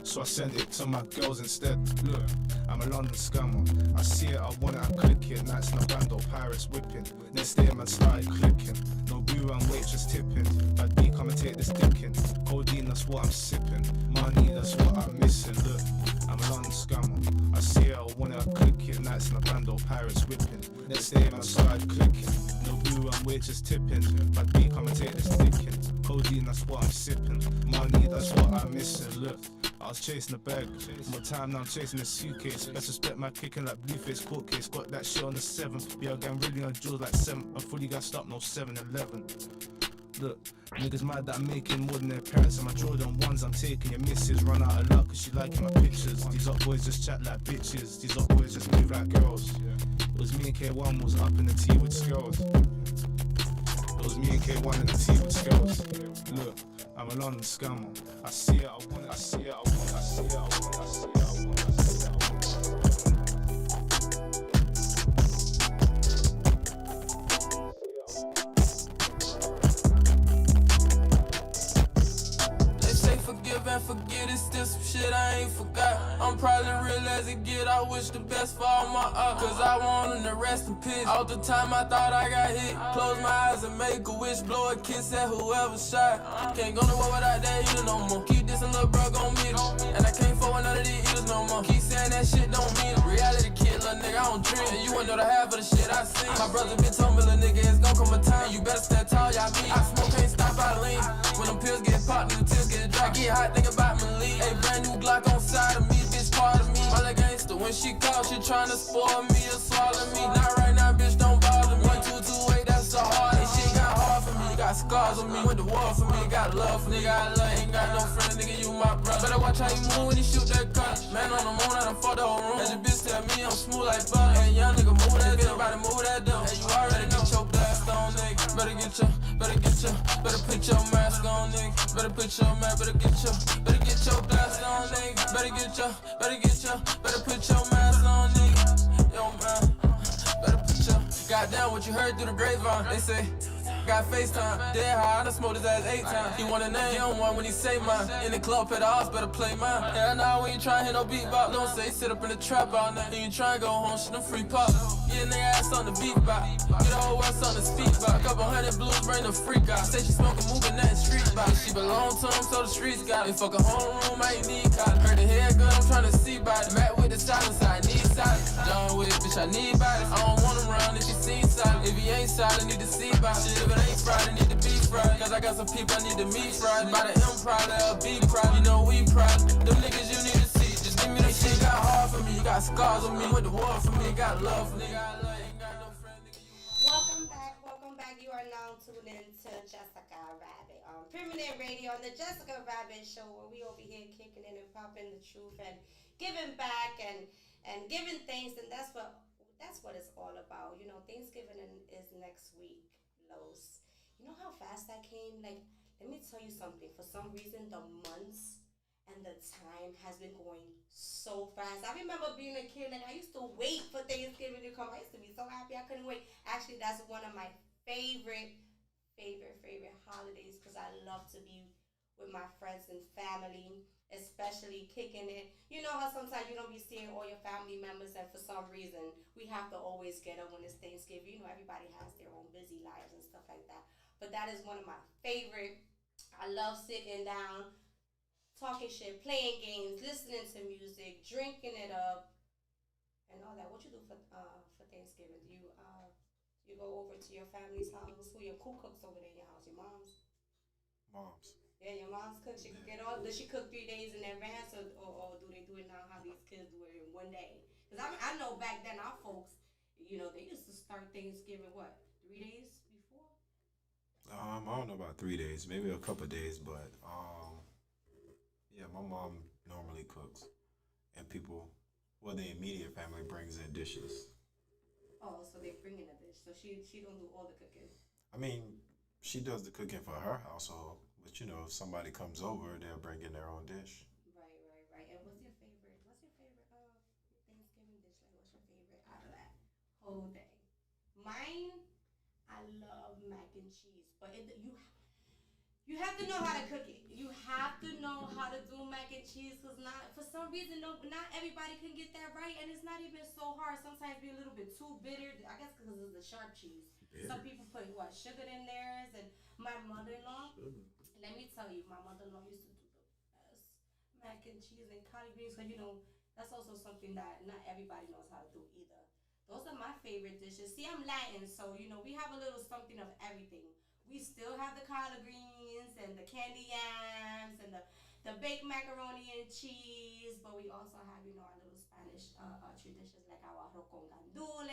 So I sent it to my girls instead. Look, I'm a London scammer. I see it, I want it, I click it. Nights in a band or Paris whipping. Next day man started clicking. No boo and waitress tipping. Bad B come and take this dicking. Codeine, that's what I'm sipping. Money, that's what I'm missing. Look, I'm a London scammer. I see it, I want it, I click it. Nights in a band or Paris whipping. Next day man started clicking. No boo and waitress tipping. Bad B come and take this dicking. Codeine, that's what I'm sipping. Money, that's what I'm missing. Look, I was chasing the bag, more time now I'm chasing the suitcase. Best respect my kicking like Blueface court case. Got that shit on the 7th. Yeah, again really on jaws like 7. I'm fully gassed up, no 7-11. Look, niggas mad that I'm making more than their parents. And my Jordan ones I'm taking. Your missus run out of luck cause she liking my pictures. These up boys just chat like bitches. These up boys just move like girls. It was me and K1 was up in the T with skills. It was me and K1 in the T with skills. Look, I'm a London scammer. I see it, I want it, I see it, I want it, I see it, I want it, I see it, I want it, I see it, I want it. They say forgive and forget, it's still some shit I ain't forgot. I'm probably real as it get, I wish the best for all my cause I want them to rest in peace. All the time I thought I got hit. Close my eyes and make a wish, blow a kiss at whoever shot. Can't go nowhere without that heater no more. Keep this and little bro gon' meet him. And I can't fuck with none of these eaters no more. Keep saying that shit don't mean it. Reality kid, little nigga, I don't dream. And you ain't know the half of the shit I seen. My brother been told me, little nigga, it's gon' come a time. You better stand tall, y'all mean. I smoke, can't stop, I lean. When them pills get popped and the tears get dry, get hot, think about me leave. A brand new Glock on side of me, bitch part of me. My little gangster, when she call, she tryna spoil me or swallow me. Not right now, bitch, don't bother me. 1228, that's so hard. And shit got hard for me. Got scars on me, went to war for me. Got love for me, got love. Ain't got no friend, nigga, you my brother. Better watch how you move when you shoot that gun. Man on the moon, I done fucked the whole room. And your bitch tell me I'm smooth like butter. And young nigga move that bitch, nobody move that dumb. And you already get your blast on, nigga. Better put your mask on, nigga. Better put your blast on, nigga. Better put your mask on, nigga. Yo, man. Better put your. Goddamn, what you heard through the grapevine? They say. Got FaceTime, dead high, I done smoked his ass 8 times. He want a name, he don't want when he say mine. In the club, pay the house, better play mine. Yeah, nah, we ain't tryna hit no beatbox. Don't say sit up in the trap all night. You ain't tryna go home, shit, them free pop. Yeah, nigga ass on the beat box. Get a whole west on the speed box. Couple hundred blues, bring the freak out. Say she smoking, moving that street box. She belong to him, so the streets got it. Fuck a homeroom, I ain't need cotton. Heard the head good, I'm tryna see by it. Matt with the silence, I need silence. John Wick, bitch, I need bodies. I don't want him around if he seen silent. If he ain't silent, need to see by shit. If it ain't fried, it need to be fried. Cause I got some people I need to meet fried. By the M probably I'll be proud. You know we proud. Them niggas you need to see. Just give me the shit. Got hard for me, got scars on me. Went to war for me, got love for me. Ain't got no friend, nigga. Welcome back. You are now tuned in to Jesika Rabbit on Permanent Radio on the Jesika Rabbit Show, where we over here kicking in and popping the truth and giving back and giving thanks, and that's what it's all about. You know, Thanksgiving is next week, Los. You know how fast that came? Like, let me tell you something. For some reason, the months and the time has been going so fast. I remember being a kid, like, I used to wait for Thanksgiving to come. I used to be so happy I couldn't wait. Actually, that's one of my favorite holidays because I love to be with my friends and family, especially kicking it. You know how sometimes you don't be seeing all your family members, and for some reason, we have to always get up when it's Thanksgiving. You know, everybody has their own busy lives and stuff like that. But that is one of my favorite. I love sitting down, talking shit, playing games, listening to music, drinking it up, and all that. What you do for Thanksgiving? Do you go over to your family's house? Who cooks over there in your house? Your mom's? Moms. Yeah, your mom's cooks. She cook it all. Does she cook 3 days in advance, or do they do it now? How these kids do it in one day? Because I know back then our folks, you know, they used to start Thanksgiving 3 days before. I don't know about 3 days, maybe a couple days, but yeah, my mom normally cooks, and people, well, the immediate family brings in dishes. Oh, so they bring in a dish. So she don't do all the cooking. I mean, she does the cooking for her household, but you know, if somebody comes over, they'll bring in their own dish. Right. And what's your favorite whole thing. Mine, I love mac and cheese, but you have to know how to cook it. You have to know how to do mac and cheese, because not for some reason not everybody can get that right, and it's not even so hard. Sometimes be a little bit too bitter. I guess because it's the sharp cheese. Bitter. Some people put what sugar in theirs, and my mother-in-law. Let me tell you, my mother-in-law used to do the best mac and cheese and collard greens, because that's also something that not everybody knows how to do either. Those are my favorite dishes. See, I'm Latin, so we have a little something of everything. We still have the collard greens and the candy yams and the baked macaroni and cheese, but we also have, our little Spanish traditions like our arroz con gandule,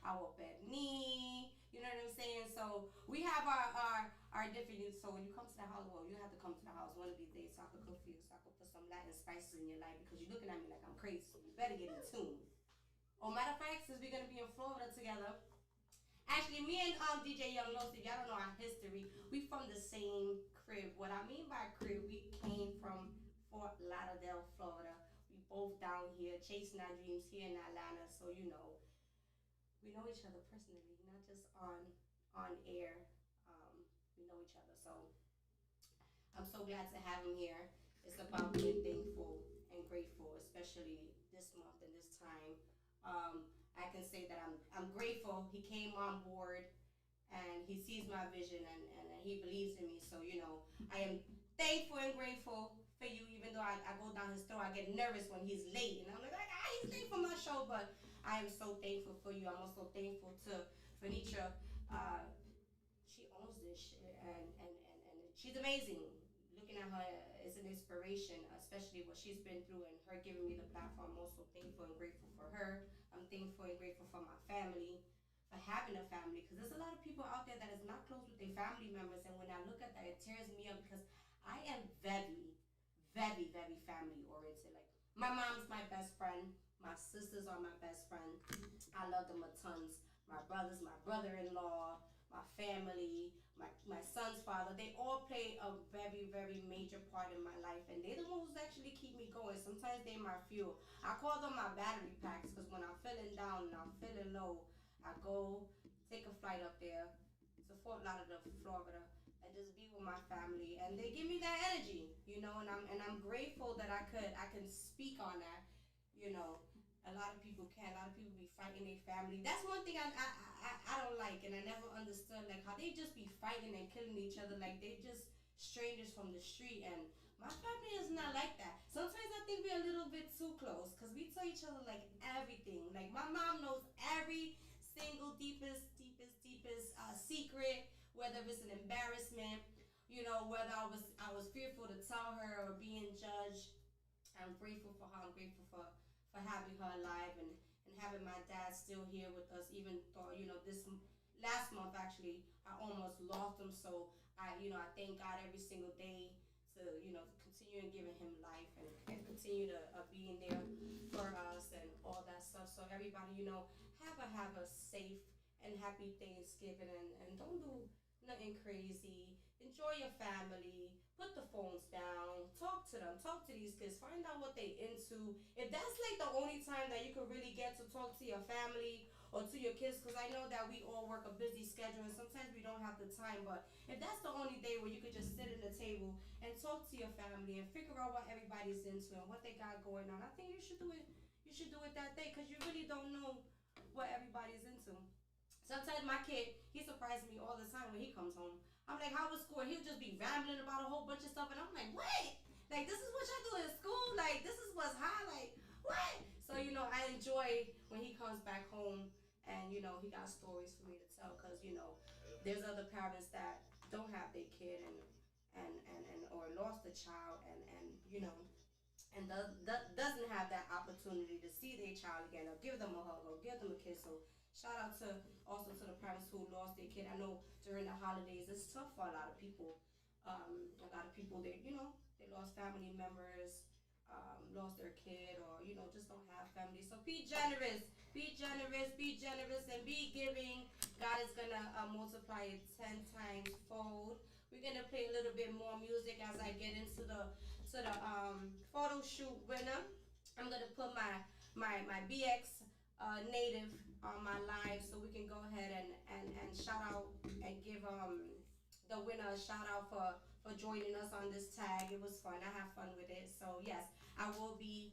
our pernil, you know what I'm saying? So we have our different, so when you come to the house, well, you have to come to the house one of these days so I can cook for you, so I can put some Latin spices in your life, because you're looking at me like I'm crazy, so you better get in tune. Matter of fact, since we're going to be in Florida together, actually, me and DJ Young Los, if y'all don't know our history, we from the same crib. What I mean by crib, we came from Fort Lauderdale, Florida. We both down here chasing our dreams here in Atlanta. So we know each other personally, not just on air. We know each other. So I'm so glad to have him here. It's about being thankful and grateful, especially this month and this time. I can say that I'm grateful he came on board and he sees my vision and he believes in me. So, I am thankful and grateful for you, even though I go down his throat. I get nervous when he's late. And I'm like, he's late for my show. But I am so thankful for you. I'm also thankful to Venitra. She owns this shit and she's amazing. Looking at her is an inspiration, especially what she's been through and her giving me the platform. I'm also thankful and grateful for her. I'm thankful and grateful for my family, for having a family, because there's a lot of people out there that is not close with their family members, and when I look at that, it tears me up, because I am very, very, very family oriented. Like, my mom's my best friend, my sisters are my best friend. I love them a tons. My brothers, my brother-in-law, my family, my son's father, they all play a very, very major part in my life, and they're the ones who actually keep me going. Sometimes they're my fuel. I call them my battery packs, because when I'm feeling down and I'm feeling low, I go take a flight up there to Fort Lauderdale, Florida, and just be with my family, and they give me that energy, and I'm grateful that I can speak on that. A lot of people can't. A lot of people be fighting their family. That's one thing I don't like, and I never understood, like, how they just be fighting and killing each other like they just strangers from the street. And my family is not like that. Sometimes I think we're a little bit too close, because we tell each other like everything. Like, my mom knows every single deepest secret, whether it's an embarrassment, whether I was fearful to tell her or being judged. I'm grateful for her. I'm grateful for having her alive and having my dad still here with us, even though, this last month, actually, I almost lost him. So I thank God every single day to, continue giving him life and continue to being there for us and all that stuff. So everybody, have a safe and happy Thanksgiving, and don't do nothing crazy. Enjoy your family. Put the phones down. Talk to them. Talk to these kids. Find out what they into. If that's like the only time that you can really get to talk to your family or to your kids, because I know that we all work a busy schedule and sometimes we don't have the time, but if that's the only day where you could just sit at the table and talk to your family and figure out what everybody's into and what they got going on, I think you should do it. You should do it that day, because you really don't know what everybody's into. Sometimes my kid, he surprises me all the time when he comes home. I'm like, how was school? And he'll just be rambling about a whole bunch of stuff, and I'm like, what? Like, this is what y'all do in school? Like, this is what's high? Like, what? So, I enjoy when he comes back home and, he got stories for me to tell, because, there's other parents that don't have their kid and or lost a child and doesn't have that opportunity to see their child again or give them a hug or give them a kiss. So shout out to the parents who lost their kid. I know during the holidays it's tough for a lot of people. They lost family members, lost their kid, or just don't have family. So be generous, and be giving. God is gonna multiply it 10 times fold. We're gonna play a little bit more music as I get into the photo shoot winner. I'm gonna put my BX native on my live, so we can go ahead and shout out and give the winner a shout out for joining us on this tag. It was fun. I have fun with it. So yes, I will be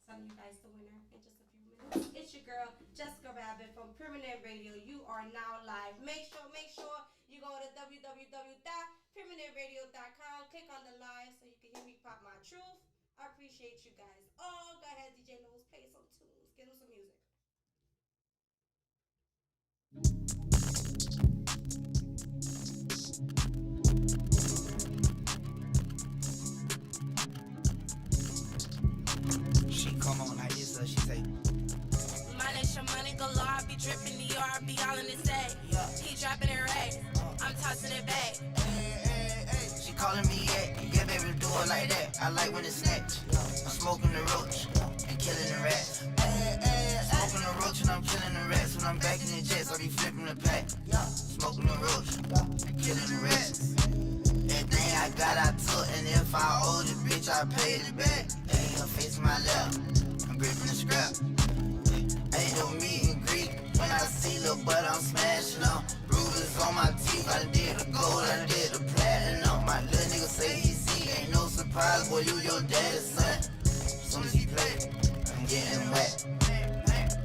telling you guys the winner in just a few minutes. It's your girl Jessica Rabbit from Permanent Radio. You are now live. Make sure you go to www.permanentradio.com. Click on the live so you can hear me pop my truth. I appreciate you guys. Oh, go ahead, DJ Lowe's, play some tunes. Give them some music. She come on like this, she say. Money galore, I be dripping the yard, be all in his day. He dropping it right, I'm tossing it back. She calling me yeah, baby, do it like that. I like when it's snatched. I'm smoking the roach and killing the rats. Smoking the roach and I'm killing the rats. When I'm back in the jets, I be flipping the pack. Smoking the roach and killing the rats. Everything I got, I took, and if I owe the bitch, I paid it back. Ain't her face my left, I'm gripping the scrap. Ain't no meet and greet. When I see the butt, I'm smashing them. Bruises on my teeth, I did the gold, I did the platinum. My little nigga say he see, ain't no surprise, boy, you your daddy's son. As soon as he play, I'm getting wet.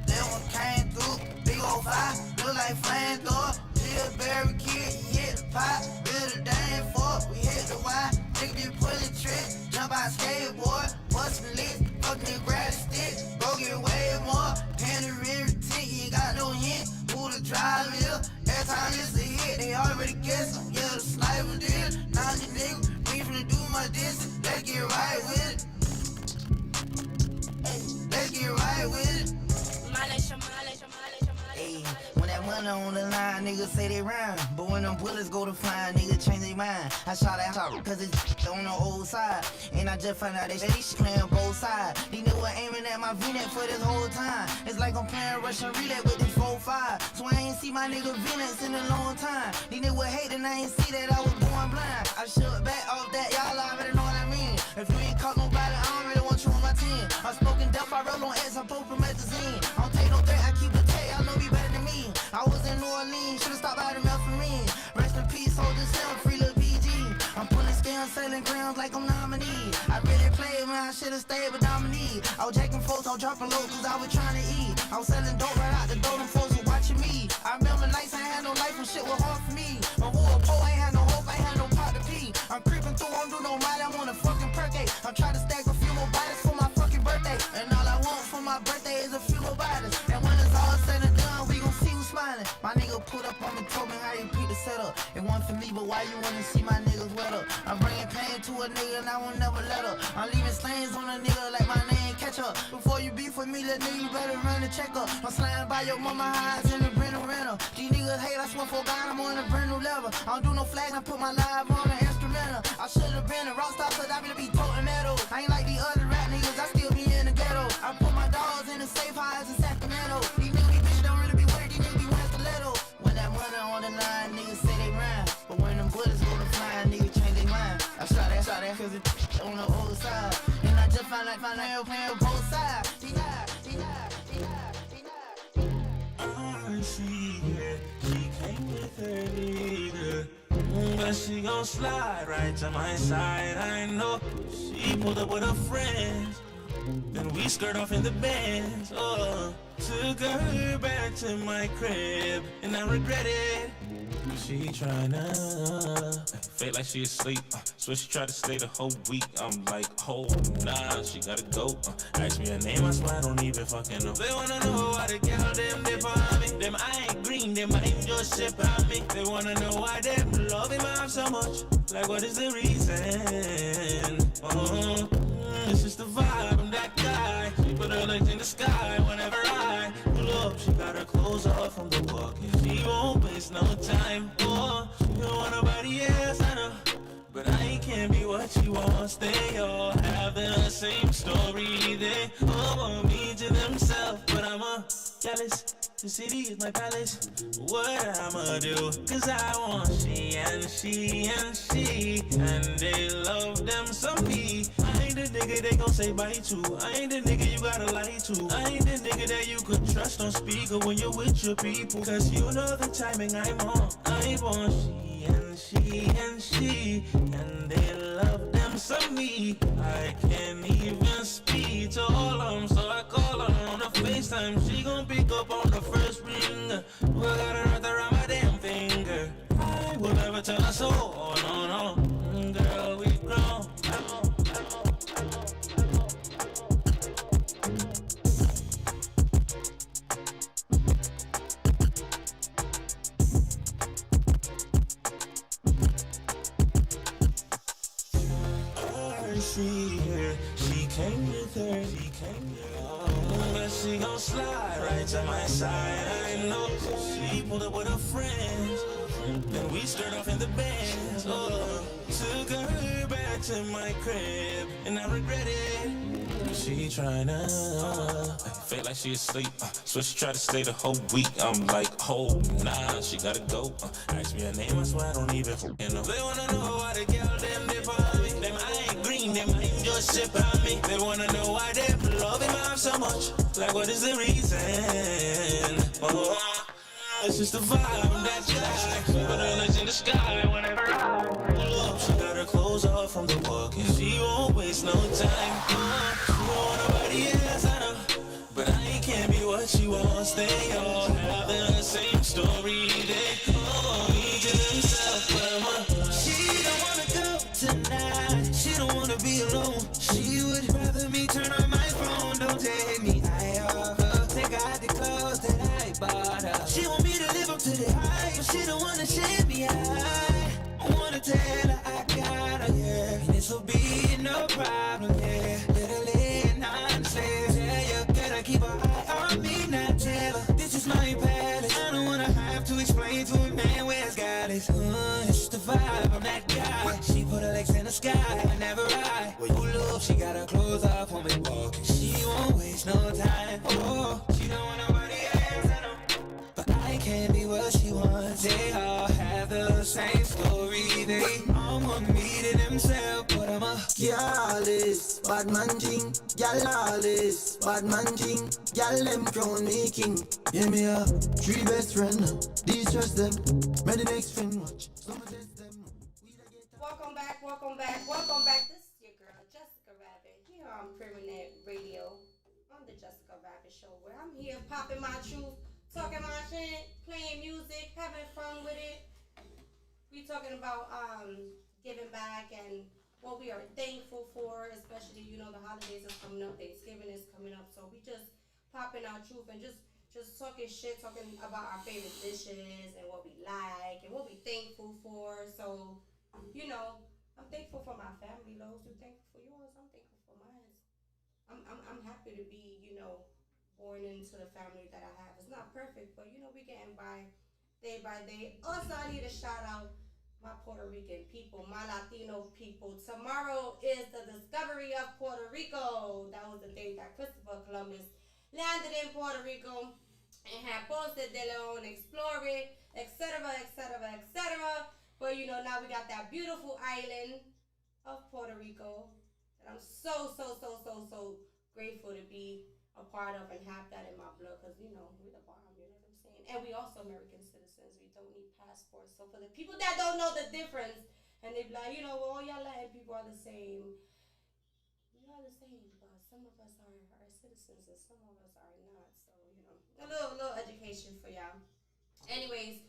That one came through, big old fire, look like flamethrower. Pillsbury kid, he hit the pot, build a dang fork, we hit the Y. Nigga be pulling tricks, jump out skateboard, bustin' licks, fucking grab the stick, go get way more. Panoramic tint, you ain't got no hint. Who the drive here? Every time it's a hit, they already guess. Yeah, the sniper did. Now you nigga, we finna do my distance. Let's get right with it. Let's get right with it. Hey, when that money on the line, niggas say they rhyme. But when them bullets go to flying, niggas change their mind. I shot that shot cause it's on the old side. And I just found out they shit playing both sides. These niggas aiming at my V-neck for this whole time. It's like I'm playing Russian roulette with this 4-5. So I ain't see my nigga V-necks in a long time. These niggas hate and I ain't see that I was going blind. I shook back off that, y'all already know what I mean. If you ain't caught nobody, I don't really want you on my team. I'm smoking death, I roll on X, I'm promethazine. I don't take no threat, I keep the tape, y'all know me better than me. I was in New Orleans, should've stopped by the Melpharine. Rest in peace, hold this down, free little PG. I'm pulling scams, selling grams like I'm nominee. I really played, man, I should've stayed with Dominique. I was jacking folks, I was dropping low cause I was trying to eat. I was selling dope right out the door, them folks were watching me. I remember nights I ain't had no life when shit was hard for me. But who a pole, ain't had no hope, ain't had no pot to pee. I'm creeping through, I don't do no might, I'm on a fucking perk. I'm trying to stack a few more bodies for my fucking birthday. And all I want for my birthday is a few more bodies. And when it's all said and done, we gon' see who's smiling. My nigga put up on me, told me how you beat the setup. It wasn't for me, but why you wanna see my niggas wet up? I'm bringing pain to a nigga and I won't never let up. I'm leaving stains on a nigga like my name catch up. Before you beef with me, little nigga, you better run the check up. I'm sliding by your mama highs in the rental. These niggas hate, I swear for God, I'm on a brand new level. I don't do no flags, I put my live on an instrumental. I should've been a rock star cause I really be toting metal. I ain't like the other rap niggas, I still be in the ghetto. I put my dogs in the safe houses in Sacramento. These niggas bitches don't really be weird, these niggas be wearing stiletto. When that money on the line, niggas say they rhyme. But when them bullets go to flying, niggas change their mind. I shot that cause it's on the old side. And I just found out playing both sides. He died. She came with her nigga, but she gon' slide right to my side. I know she pulled up with her friends, then we skirt off in the Benz. Oh, took her back to my crib, and I regret it. She tryna fake like she asleep, so she tried to stay the whole week. I'm like, oh nah, she gotta go. Ask me her name, I swear I don't even fucking know. They wanna know why the girl them they for me. Them I ain't green, them I ain't just shit on me. They wanna know why them love him up so much. Like what is the reason? It's just the vibe, I'm that guy. She put her legs in the sky whenever I pull up. She got her clothes off from the walk, and she won't waste no time. Oh, she don't want nobody else, I know. But I can't be what she wants. They all have the same story. They all want me to themselves, but I'm jealous. The city is my palace. What I'ma do? Cause I want she and she and she. And they love them some me. I ain't the nigga nigga they gon' say bye to. I ain't the nigga you gotta lie to. I ain't the nigga that you could trust on speaker when you're with your people. Cause you know the timing I'm on. I want she and she and she. And they love them some me. I can't even speak to all of them. So I call her on a FaceTime. She gon' pick up on the first ring. We got her right around my damn finger. I will never tell her so. Oh no no, girl we grown. She came with her, but she gon' slide right to my side. I know she pulled up with her friends, and we stirred off in the Benz. Oh, took her back to my crib, and I regret it. She tryna fake like she asleep, so she try to stay the whole week. I'm like, oh nah, she gotta go. Ask me her name, I swear I don't even fucking know. They wanna know why the girl them dip on me. Them I ain't green, them I ain't just sip on me. They wanna know why they love him off so much. Like what is the reason? Oh, it's just the vibe that she like. Put her legs in the sky whenever I pull up. She got her clothes off from the walk, and she won't waste no time. She don't want nobody else, I know, but I can't be what she wants. They all have the same story. They all each to themselves, but she don't wanna go tonight. She don't wanna be alone. She would rather me turn on my phone. Don't take me high off her. Take out the clothes that I bought her. She want me to live up to the hype, but she don't wanna share me high. I wanna tell her I got her, yeah, and this'll be no problem, yeah. Literally nonsense, yeah, you gotta keep an eye on me, not tell her this is my palace. I don't wanna have to explain to a man where it's got it. It's just the vibe, I'm that guy. She put her legs in the sky whenever I look. She got her clothes off when we walking. She won't waste no time. Oh, she don't want nobody else, I know, but I can't be what she wants. They all have the same story. They all want me to themselves, but I'm a Girl bad man thing, girl lawless, bad man thing, girl them crown me king. Yeah, me a 3 best friend, distrust them, many next friend watch. Welcome back. This is your girl Jessica Rabbit here on Permanent Radio on the Jessica Rabbit Show, where I'm here popping my truth, talking my shit, playing music, having fun with it. We talking about giving back and what we are thankful for, especially, you know, the holidays is coming up, Thanksgiving is coming up, so we just popping our truth and just talking shit, talking about our favorite dishes and what we like and what we thankful for. So, you know, I'm thankful for my family, Lowe's. You thankful for yours? I'm thankful for mine. I'm happy to be, you know, born into the family that I have. It's not perfect, but you know, we getting by day by day. Also, I need to shout out my Puerto Rican people, my Latino people. Tomorrow is the discovery of Puerto Rico. That was the day that Christopher Columbus landed in Puerto Rico and had Ponce de Leon explore it, etc., etc., etc. But you know, now we got that beautiful island of Puerto Rico that I'm so grateful to be a part of and have that in my blood, because you know, we're the bomb, you know what I'm saying? And we also American citizens. We don't need passports. So for the people that don't know the difference and they be like, you know, well, all y'all Latin people are the same. We are the same, but some of us are citizens and some of us are not. So, you know, a little education for y'all. Anyways,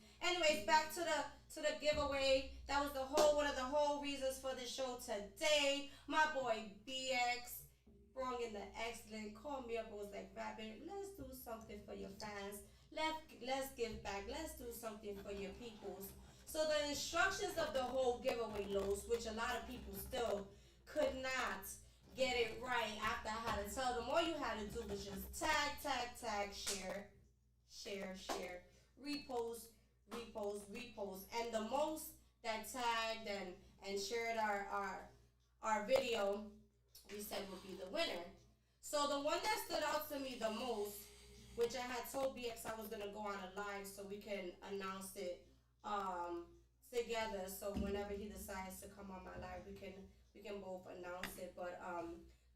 back to the giveaway. That was one of the whole reasons for the show today. My boy BX brought in the excellent, called me up and was like, Rabbit, let's do something for your fans. Let's give back. Let's do something for your peoples. So the instructions of the whole giveaway, Lowe's, which a lot of people still could not get it right after I had to tell them, all you had to do was just tag, share, repost, and the most that tagged and shared our video, we said would be the winner. So the one that stood out to me the most, which I had told BX I was gonna go on a live so we can announce it together. So whenever he decides to come on my live, we can both announce it. But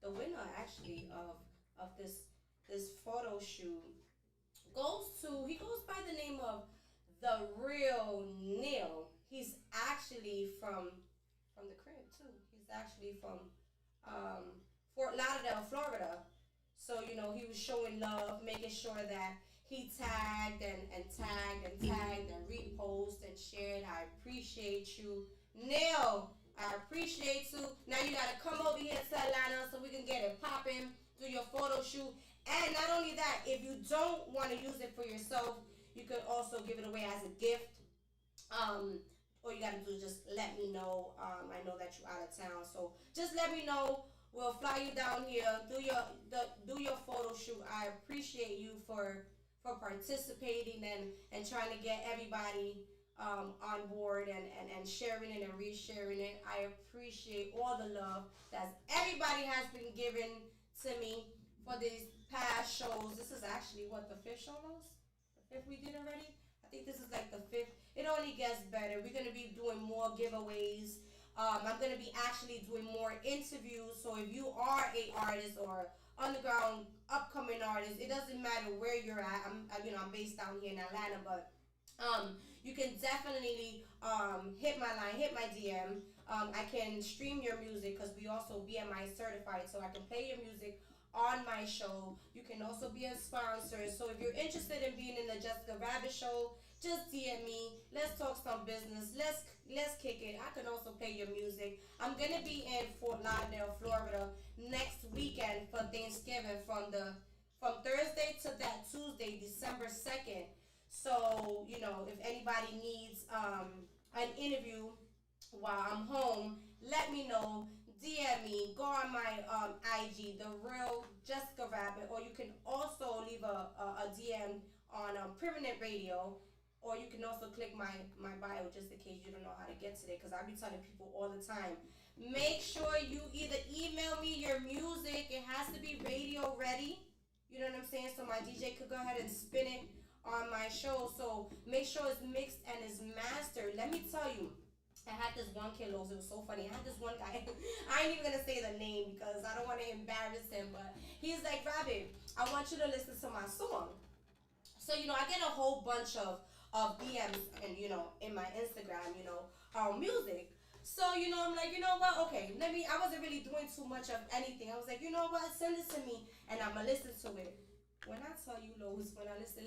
the winner actually of this photo shoot he goes by the name of the Real Neil. He's actually from the crib too. He's actually from Fort Lauderdale, Florida. So, you know, he was showing love, making sure that he tagged and reposted and shared. I appreciate you. Neil, I appreciate you. Now you gotta come over here to Atlanta so we can get it popping, do your photo shoot. And not only that, if you don't want to use it for yourself, you could also give it away as a gift. All you gotta do is just let me know. I know that you're out of town, so just let me know. We'll fly you down here, do your photo shoot. I appreciate you for participating and trying to get everybody on board and sharing it and resharing it. I appreciate all the love that everybody has been giving to me for these past shows. This is actually the fifth show, Rose? The fifth we did already? I think this is like the fifth. It only gets better. We're going to be doing more giveaways. I'm going to be actually doing more interviews. So if you are a artist or underground upcoming artist, it doesn't matter where you're at. I'm based down here in Atlanta, but you can definitely hit my line, hit my DM. I can stream your music because we also BMI certified, so I can play your music on my show. You can also be a sponsor. So if you're interested in being in the Jesika Rabbit show, just DM me. Let's talk some business. Let's kick it. I can also play your music. I'm gonna be in Fort Lauderdale, Florida next weekend for Thanksgiving from Thursday to that Tuesday, December 2nd. So, you know, if anybody needs an interview while I'm home, let me know. DM me, go on my IG, The Real Jesika Rabbit, or you can also leave a DM on Permanent Radio, or you can also click my bio just in case you don't know how to get to it, because I be telling people all the time, make sure you either email me your music, it has to be radio ready, you know what I'm saying, so my DJ could go ahead and spin it on my show, so make sure it's mixed and it's mastered. Let me tell you, I had this one kid, Los, it was so funny. I had this one guy, I ain't even gonna say the name because I don't want to embarrass him, but he's like, Rabbit, I want you to listen to my song. So, you know, I get a whole bunch of DMs and, you know, in my Instagram, you know, music. So, you know, I'm like, you know what, okay, I wasn't really doing too much of anything. I was like, you know what, send it to me and I'm gonna listen to it. When I tell you, Los, when I listen.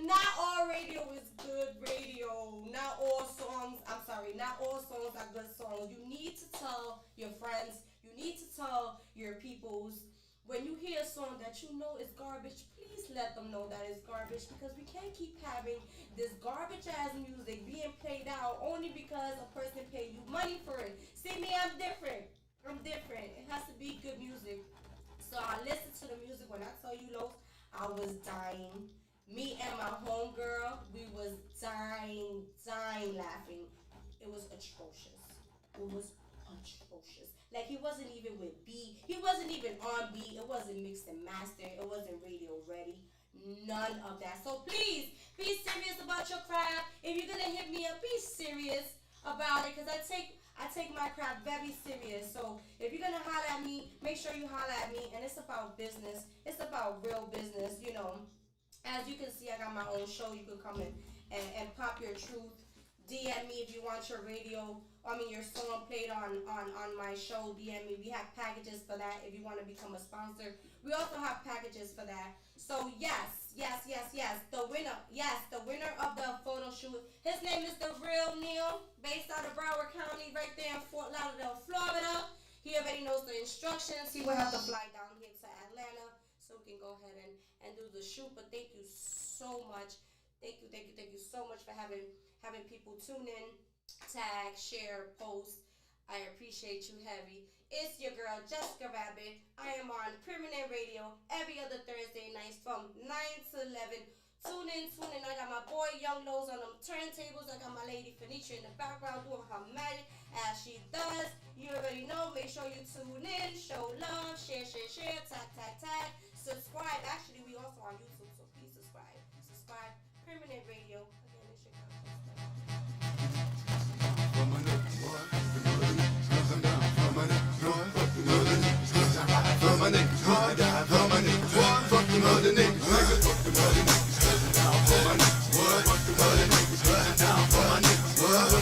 Not all radio is good radio. Not all songs are good songs. You need to tell your friends, you need to tell your peoples, when you hear a song that you know is garbage, please let them know that it's garbage, because we can't keep having this garbage ass music being played out only because a person paid you money for it. See me, I'm different. It has to be good music. So I listened to the music. When I tell you, Los, I was dying. Me and my homegirl, we was dying laughing. It was atrocious. Like, he wasn't even with B. He wasn't even on B. It wasn't mixed and mastered. It wasn't radio ready. None of that. So please, be serious about your craft. If you're going to hit me up, be serious about it, because I take my craft very serious. So if you're going to holler at me, make sure you holler at me. And it's about business. It's about real business, you know. As you can see, I got my own show. You can come in and pop your truth. DM me if you want your your song played on my show. DM me. We have packages for that if you want to become a sponsor. We also have packages for that. So yes. The winner of the photo shoot, his name is The Real Neil, based out of Broward County, right there in Fort Lauderdale, Florida. He already knows the instructions. He will have to fly down here to Atlanta so we can go ahead and do the shoot. But thank you so much. Thank you so much for having people tune in, tag, share, post. I appreciate you heavy. It's your girl, Jesika Rabbit. I am on Permanent Radio every other Thursday nights from 9 to 11. Tune in. I got my boy Young Nose on them turntables. I got my lady Phoenicia in the background doing her magic as she does. You already know. Make sure you tune in, show love, share, tag. Subscribe. Actually, we also on YouTube, so please subscribe. Permanent Radio. Again, it's your girl.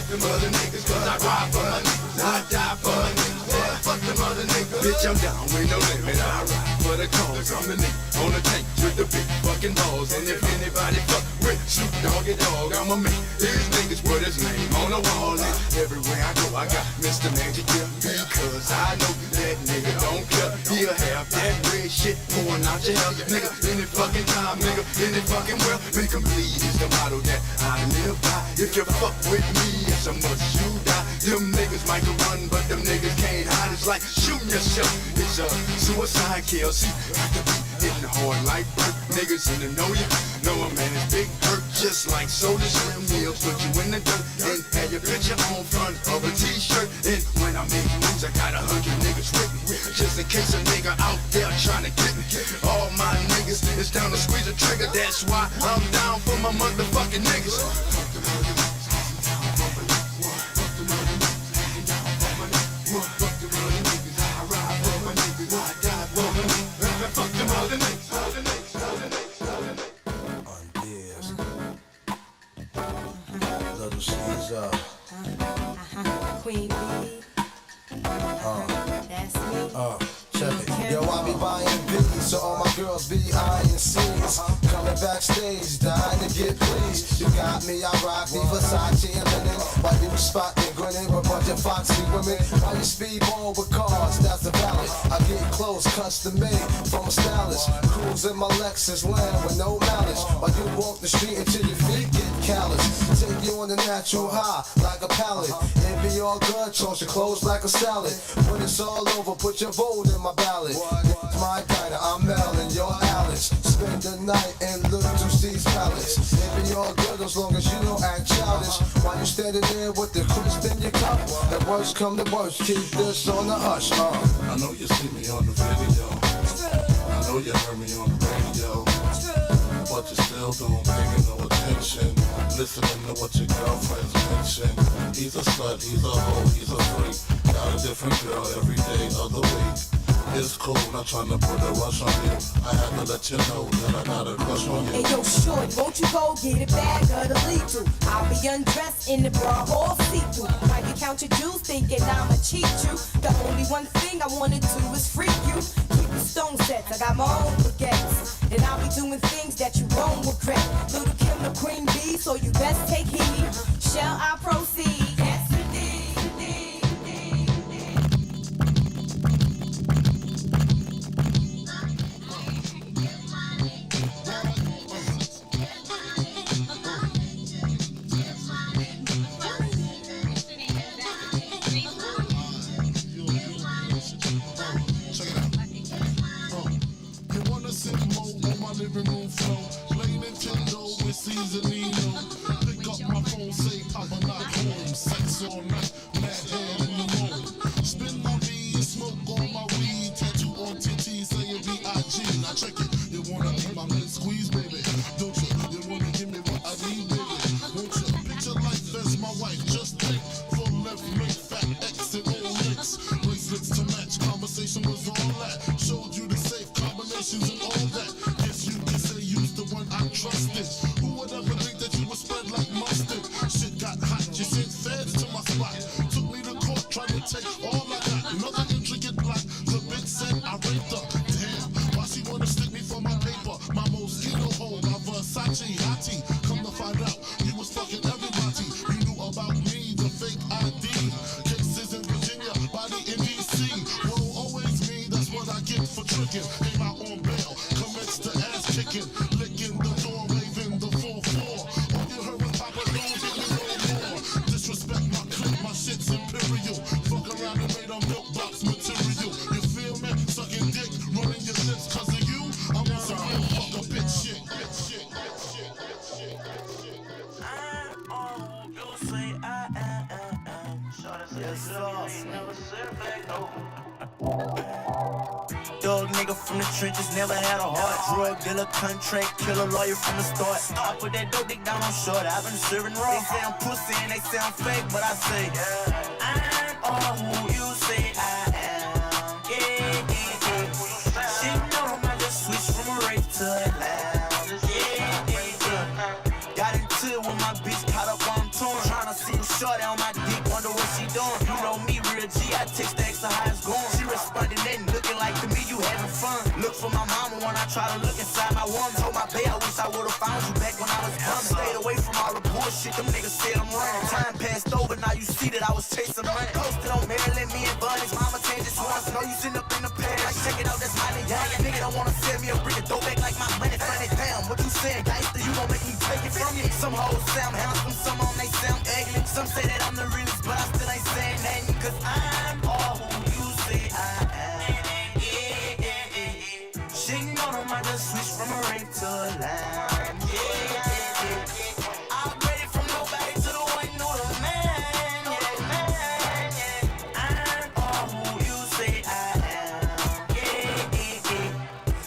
them other niggas, cause I ride for my niggas, I die for my niggas. Yeah, fuck them other niggas. Bitch, I'm down with no limit. I ride for the cause. I'm the nigga on the tank with the big fucking balls. And if anybody fuck with shoot doggy dog, I'ma make these niggas put his name on the wall. And everywhere I go, I got Mr. Magic here. Because I know that nigga don't care. He'll have that red shit pouring out your hell. Nigga, any fucking time, nigga, any fucking world. Make 'em bleed is the motto that I live by. If you fuck with me, it's a must you die. Them niggas might go run, but them niggas can't hide. It's like shooting yourself. It's a suicide kill. See, got to be hitting hard like bird. Niggas in the know ya. Know a man is big hurt. Just like Soda Slim Meal. Put you in the dirt and have your picture on front of a t-shirt. And when I make moves, I got 100 niggas with me. Just in case a nigga out there trying to get me. All my niggas, it's down to squeeze a trigger. That's why I'm down for my motherfucking niggas. Little Caesar. Queen Bee. That's me. Check it. Yo, I be buying B's, so all my girls be eyeing C's. Coming backstage, dying to get pleased. You got me, I rock me, Versace and linen. While you spot me grinning with a bunch of foxy women. While you speedball with cars, that's the valid. I get clothes custom made from a stylist. Cruise in my Lexus land with no malice. While you walk the street until your feet get callous. Take you on the natural high like a pallet. It be all good, toss your clothes like a salad. When it's all over, put your vote in my ballot. My diner, I'm Mel and you're Alice. Spend the night in Little C's palace. It be all good as long as you don't act childish. While you standing there with the crisp in your cup. The worst come to worst, keep this on the hush. I know you see me on the video. I know you heard me on the radio. But you still don't pay no attention. Listening to what your girlfriends mention. He's a slut, he's a hoe, he's a freak. Got a different girl every day of the week. It's cool, not trying to put a rush on you. I had to let you know that I got a crush on you. Hey yo, shorty, won't you go get a bag of the lethal? I'll be undressed in the bra all see-through. Might be count your jewels thinking I'ma cheat you. The only one thing I wanna do is freak you. Keep the stone sets, I got my own baguettes. And I'll be doing things that you won't regret. Little Kim the Queen Bee, so you best take heed. Shall I proceed? Yes, indeed. Living room flow, play Nintendo with Seasonino. Pick up my phone, say Papa not home. Sex all night, mad head in the room. Spin my V, smoke on my weed. Tattoo on TT, say it B.I.G. Now check it, you wanna be my mid squeeze, baby? Don't you? You wanna give me what I need, baby? Won't you? Picture life as my wife, just think. Full left, make fat X and all licks. Bracelets to match, conversation was all that. Showed you the safe combinations and all that. I trusted. Who would ever think that you would spread like mustard? Shit got hot, you sent feds to my spot. Took me to court, tried to take all I got. Another intricate plot, the bitch said I raped her. Damn, why she wanna stick me for my paper? My mosquito hole, my Versace hottie. Come to find out, you was fucking everybody. You knew about me, the fake ID. Cases in Virginia, body in DC. Won't always me, that's what I get for tricking. Came out on bail, commenced to ass kicking. Dog nigga from the trenches, never had a heart. Drug dealer, contract killer, lawyer from the start. I put that dope dick down on short, I've been serving raw. They say I'm pussy and they say I'm fake, but I say I'm all who you say I am. Yeah, yeah, yeah. She know I just switched from a rape to a lounge. Yeah, yeah, yeah. Got into it with my bitch, caught up on tour. Tryna see him short on my my dick, wonder what she doing. You know me, real G, I text the extra how it's going. She responded, nothing, looking like to me, you having fun. Look for my mama when I try to look inside my woman. Told my bae, I wish I would've found you back when I was bumming. Stayed away from all the bullshit, them niggas said I'm wrong. Time passed over, now you see that I was chasing money. Posted on Maryland, me and Bunny's mama changed this once. Know you sitting up in the past, like check it out, that's my nigga. Nigga don't wanna send me a brick of dope back like my money funny. Damn, what you saying, gangster, you gon' make me take it from you. Some hoes sound handsome, some on they sound ugly. Some say that I'm the realest, but I still ain't saying nothing. Cause I'm all who you say I am. She know them, I just switch from a ring to a line. I upgraded from nobody to the one who the man. I'm all who you say I am.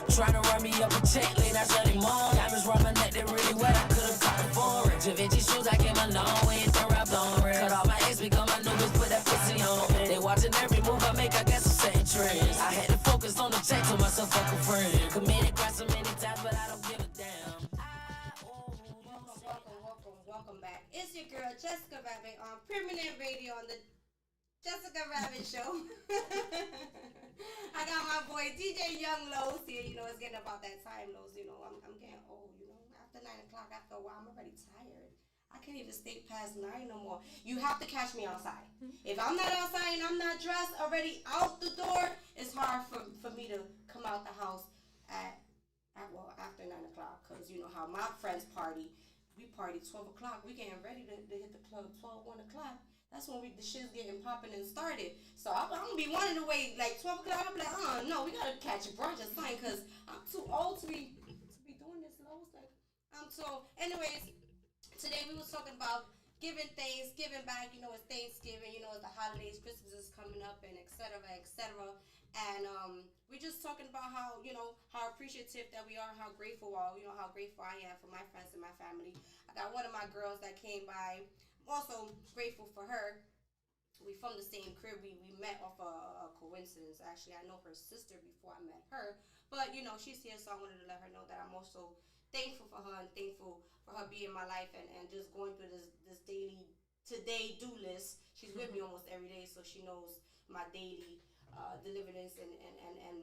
Tryna run me up a check, late I shut him on. Diamonds run my neck, they really wet, I could've caught it for it. Givenchy shoes, I came a long way, and throw up on it. Cut off my ex, become my new bitch, put that pussy on me. They watching every move I make, I guess I'm setting trends. I had to focus on the check, told myself fuck a friend. Committed crimes so many times, but I don't give a damn. Welcome back. It's your girl, Jessica Rabbit, on Permanent Radio on the Jessica Rabbit Show. I got my boy DJ Young Lowe's here. You know, it's getting about that time, Lowe's. You know, I'm getting old, you know. After 9 o'clock, after a while, I'm already tired. I can't even stay past 9 no more. You have to catch me outside. If I'm not outside and I'm not dressed already out the door, it's hard for me to come out the house after 9 o'clock. Because you know how my friends party. We party 12 o'clock. We getting ready to hit the club 12, 1 o'clock. That's when the shit's getting popping and started. So I'm going to be wanting to wait like 12 o'clock. I'm like, no, we got to catch a brunch or something because I'm too old to be doing this, Lowe's. Like, I'm too old. Anyways, today we was talking about giving things, giving back. You know, it's Thanksgiving. You know, it's the holidays. Christmas is coming up and et cetera, et cetera. And we're just talking about how, you know, how appreciative that we are, how grateful how grateful I am for my friends and my family. I got one of my girls that came by. I'm also grateful for her. We from the same crib. We met off a coincidence. Actually, I know her sister before I met her. But, you know, she's here, so I wanted to let her know that I'm also thankful for her and thankful for her being in my life and just going through this daily today do list. She's with me almost every day, so she knows my daily deliverance and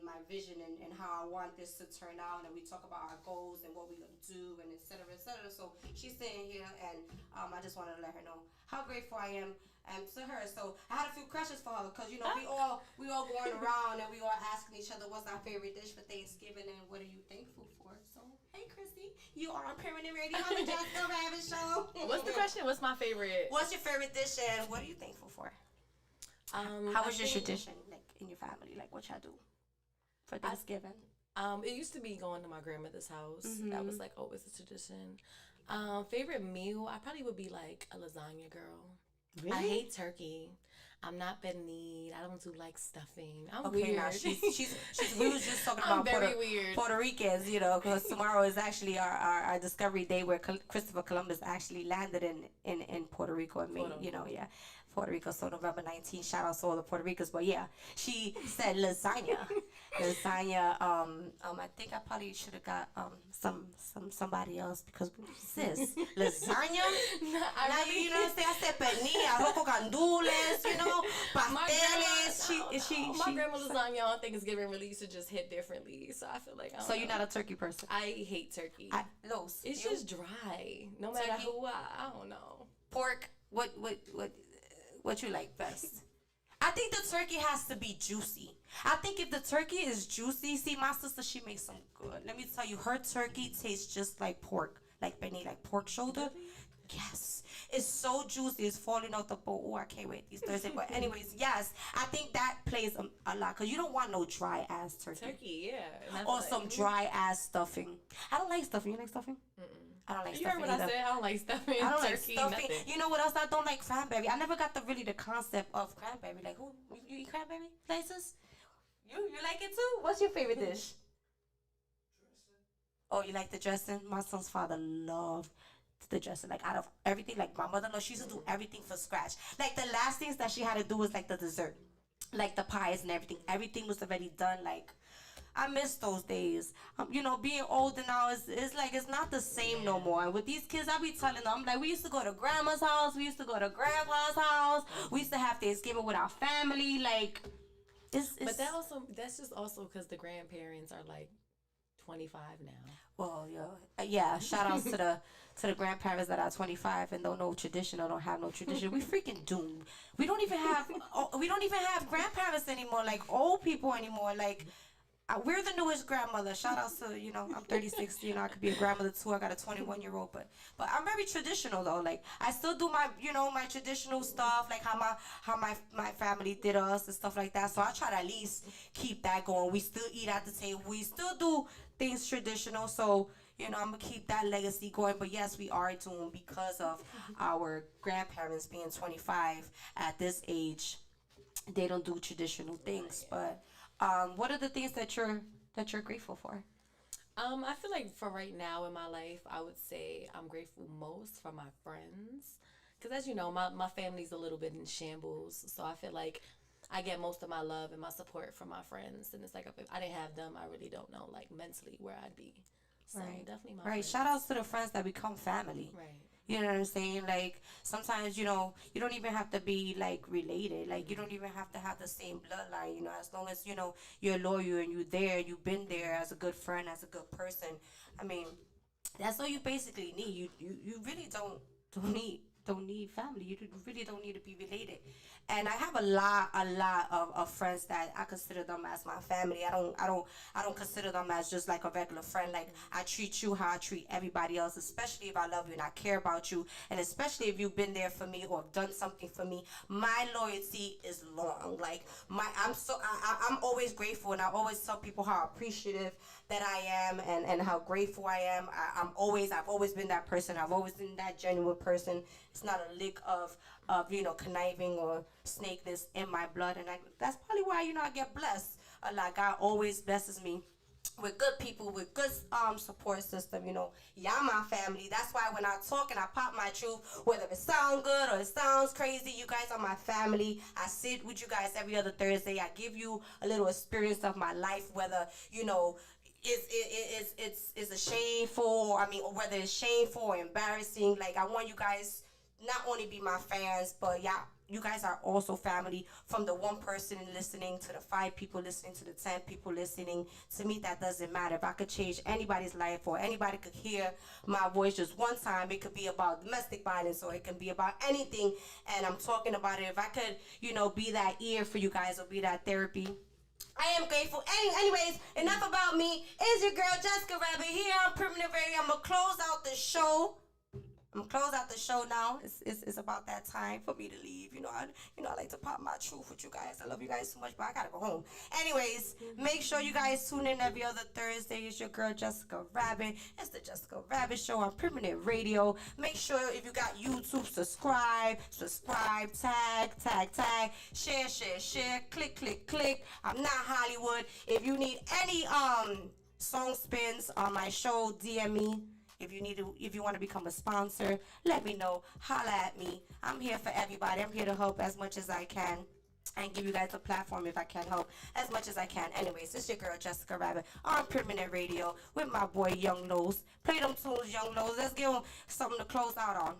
my vision and how I want this to turn out, and we talk about our goals and what we're going to do and et cetera, et cetera. So she's sitting here, and I just wanted to let her know how grateful I am to her. So I had a few questions for her because, you know, we all going around and we all asking each other what's our favorite dish for Thanksgiving and what are you thankful for. So, hey, Chrissy, you are on Permanent Radio on the Jessica Rabbit Show. What's the question? What's my favorite? What's your favorite dish and what are you thankful for? How was your tradition, like, in your family? Like, what y'all do for Thanksgiving? It used to be going to my grandmother's house. Mm-hmm. That was, like, always a tradition. Favorite meal, I probably would be, like, a lasagna girl. Really? I hate turkey. I'm not Beninese. I don't do, like, stuffing. I'm weird. Now she's we was just talking about Puerto Ricans, you know, because tomorrow is actually our Discovery Day where Christopher Columbus actually landed in Puerto Rico and made, you know, Puerto Rico. So November 19th, shout out to all the Puerto Ricans. But yeah, she said lasagna. I think I probably should have got somebody else because sis, lasagna. Now you know what I'm saying? I said pernilla, arroz con gandules, you know, pasteles. My grandma's lasagna on Thanksgiving really used to just hit differently. So I feel like I don't know. You're not a turkey person. I hate turkey. It's just dry. No matter who I don't know. Pork. What you like best? I think the turkey has to be juicy. I think if the turkey is juicy, see, my sister, she makes some good. Let me tell you, her turkey tastes just like pork, like Benny, like pork shoulder. Yes, it's so juicy, it's falling out the bowl. Oh, I can't wait these Thursday. But anyways, yes, I think that plays a lot because you don't want no dry ass turkey. Yeah. Or some dry ass stuffing. I don't like stuffing. You like stuffing? I don't like stuffing. You heard what I said? I don't like stuffing. I don't turkey, like stuffing. Nothing. You know what else? I don't like cranberry. I never got the concept of cranberry. Like, who you eat cranberry slices? You like it too? What's your favorite dish? Oh, you like the dressing? My son's father loved the dressing. Like, out of everything, like my mother-in-law, she used to do everything from scratch. Like, the last things that she had to do was like the dessert, like the pies and everything. Everything was already done. Like, I miss those days. Being older now is like it's not the same no more. And with these kids, I be telling them, I'm like, we used to go to grandma's house, we used to go to grandpa's house, we used to have Thanksgiving with our family, like. But that's just also because the grandparents are like 25 now. Well, yeah. Shout outs to the grandparents that are 25 and don't know tradition or don't have no tradition. We freaking doomed. We don't even have grandparents anymore, like old people anymore. Like we're the newest grandmother. Shout outs to I'm 36. I could be a grandmother too. I got a 21-year-old, but I'm very traditional though. Like I still do my my traditional stuff, like how my family did us and stuff like that. So I try to at least keep that going. We still eat at the table. We still do things traditional. So I'm gonna keep that legacy going. But yes, we are doomed because of our grandparents being 25 at this age. They don't do traditional things, but. What are the things that you're grateful for? I feel like for right now in my life, I would say I'm grateful most for my friends. Because as you know, my family's a little bit in shambles. So I feel like I get most of my love and my support from my friends. And it's like, if I didn't have them, I really don't know, like, mentally where I'd be. So definitely my friends. Shout outs to the friends that become family. Right. You know what I'm saying? Like, sometimes, you don't even have to be, like, related. Like, you don't even have to have the same bloodline, as long as, you're loyal and you're there, you've been there as a good friend, as a good person. I mean, that's all you basically need. You really don't need family. You really don't need to be related. And I have a lot of friends that I consider them as my family. I don't consider them as just like a regular friend. Like I treat you how I treat everybody else, especially if I love you and I care about you, and especially if you've been there for me or have done something for me. My loyalty is long. Like I'm always grateful, and I always tell people how appreciative that I am and how grateful I am. I've always been that person. I've always been that genuine person. It's not a lick of conniving or snakeness in my blood, and that's probably why I get blessed a lot. God always blesses me with good people, with good support system. Y'all my family. That's why when I talk and I pop my truth, whether it sounds good or it sounds crazy, you guys are my family. I sit with you guys every other Thursday. I give you a little experience of my life, whether it's a shameful, or whether it's shameful or embarrassing. Like I want you guys not only be my fans, but you guys are also family. From the one person listening to the 5 people listening to the 10 people listening, to me that doesn't matter. If I could change anybody's life or anybody could hear my voice just one time, it could be about domestic violence or it can be about anything, and I'm talking about it. If I could, be that ear for you guys or be that therapy, I am grateful. Anyways, enough about me. It's your girl Jesika Rabbit here on Permanent Radio. I'm gonna close out the show. Now. It's about that time for me to leave. I like to pop my truth with you guys. I love you guys so much, but I gotta go home. Anyways, make sure you guys tune in every other Thursday. It's your girl Jesika Rabbit. It's the Jesika Rabbit Show on Permanent Radio. Make sure if you got YouTube, subscribe, tag, share, click. I'm not Hollywood. If you need any song spins on my show, DM me. If you want to become a sponsor, let me know. Holla at me. I'm here for everybody. I'm here to help as much as I can and give you guys a platform if I can help as much as I can. Anyways, it's your girl Jesika Rabbit on Permanent Radio with my boy Young Nose. Play them tunes, Young Nose. Let's give them something to close out on.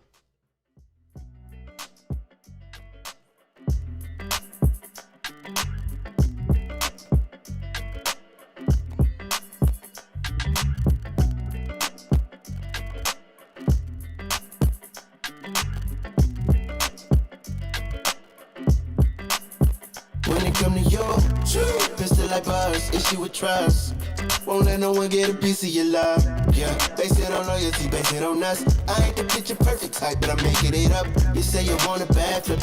Come to you, pistol like bars, issue with trust. Won't let no one get a piece of your love. Yeah, base it on loyalty, base it on us. I ain't the picture perfect type, but I'm making it up. You say you want a bad flip.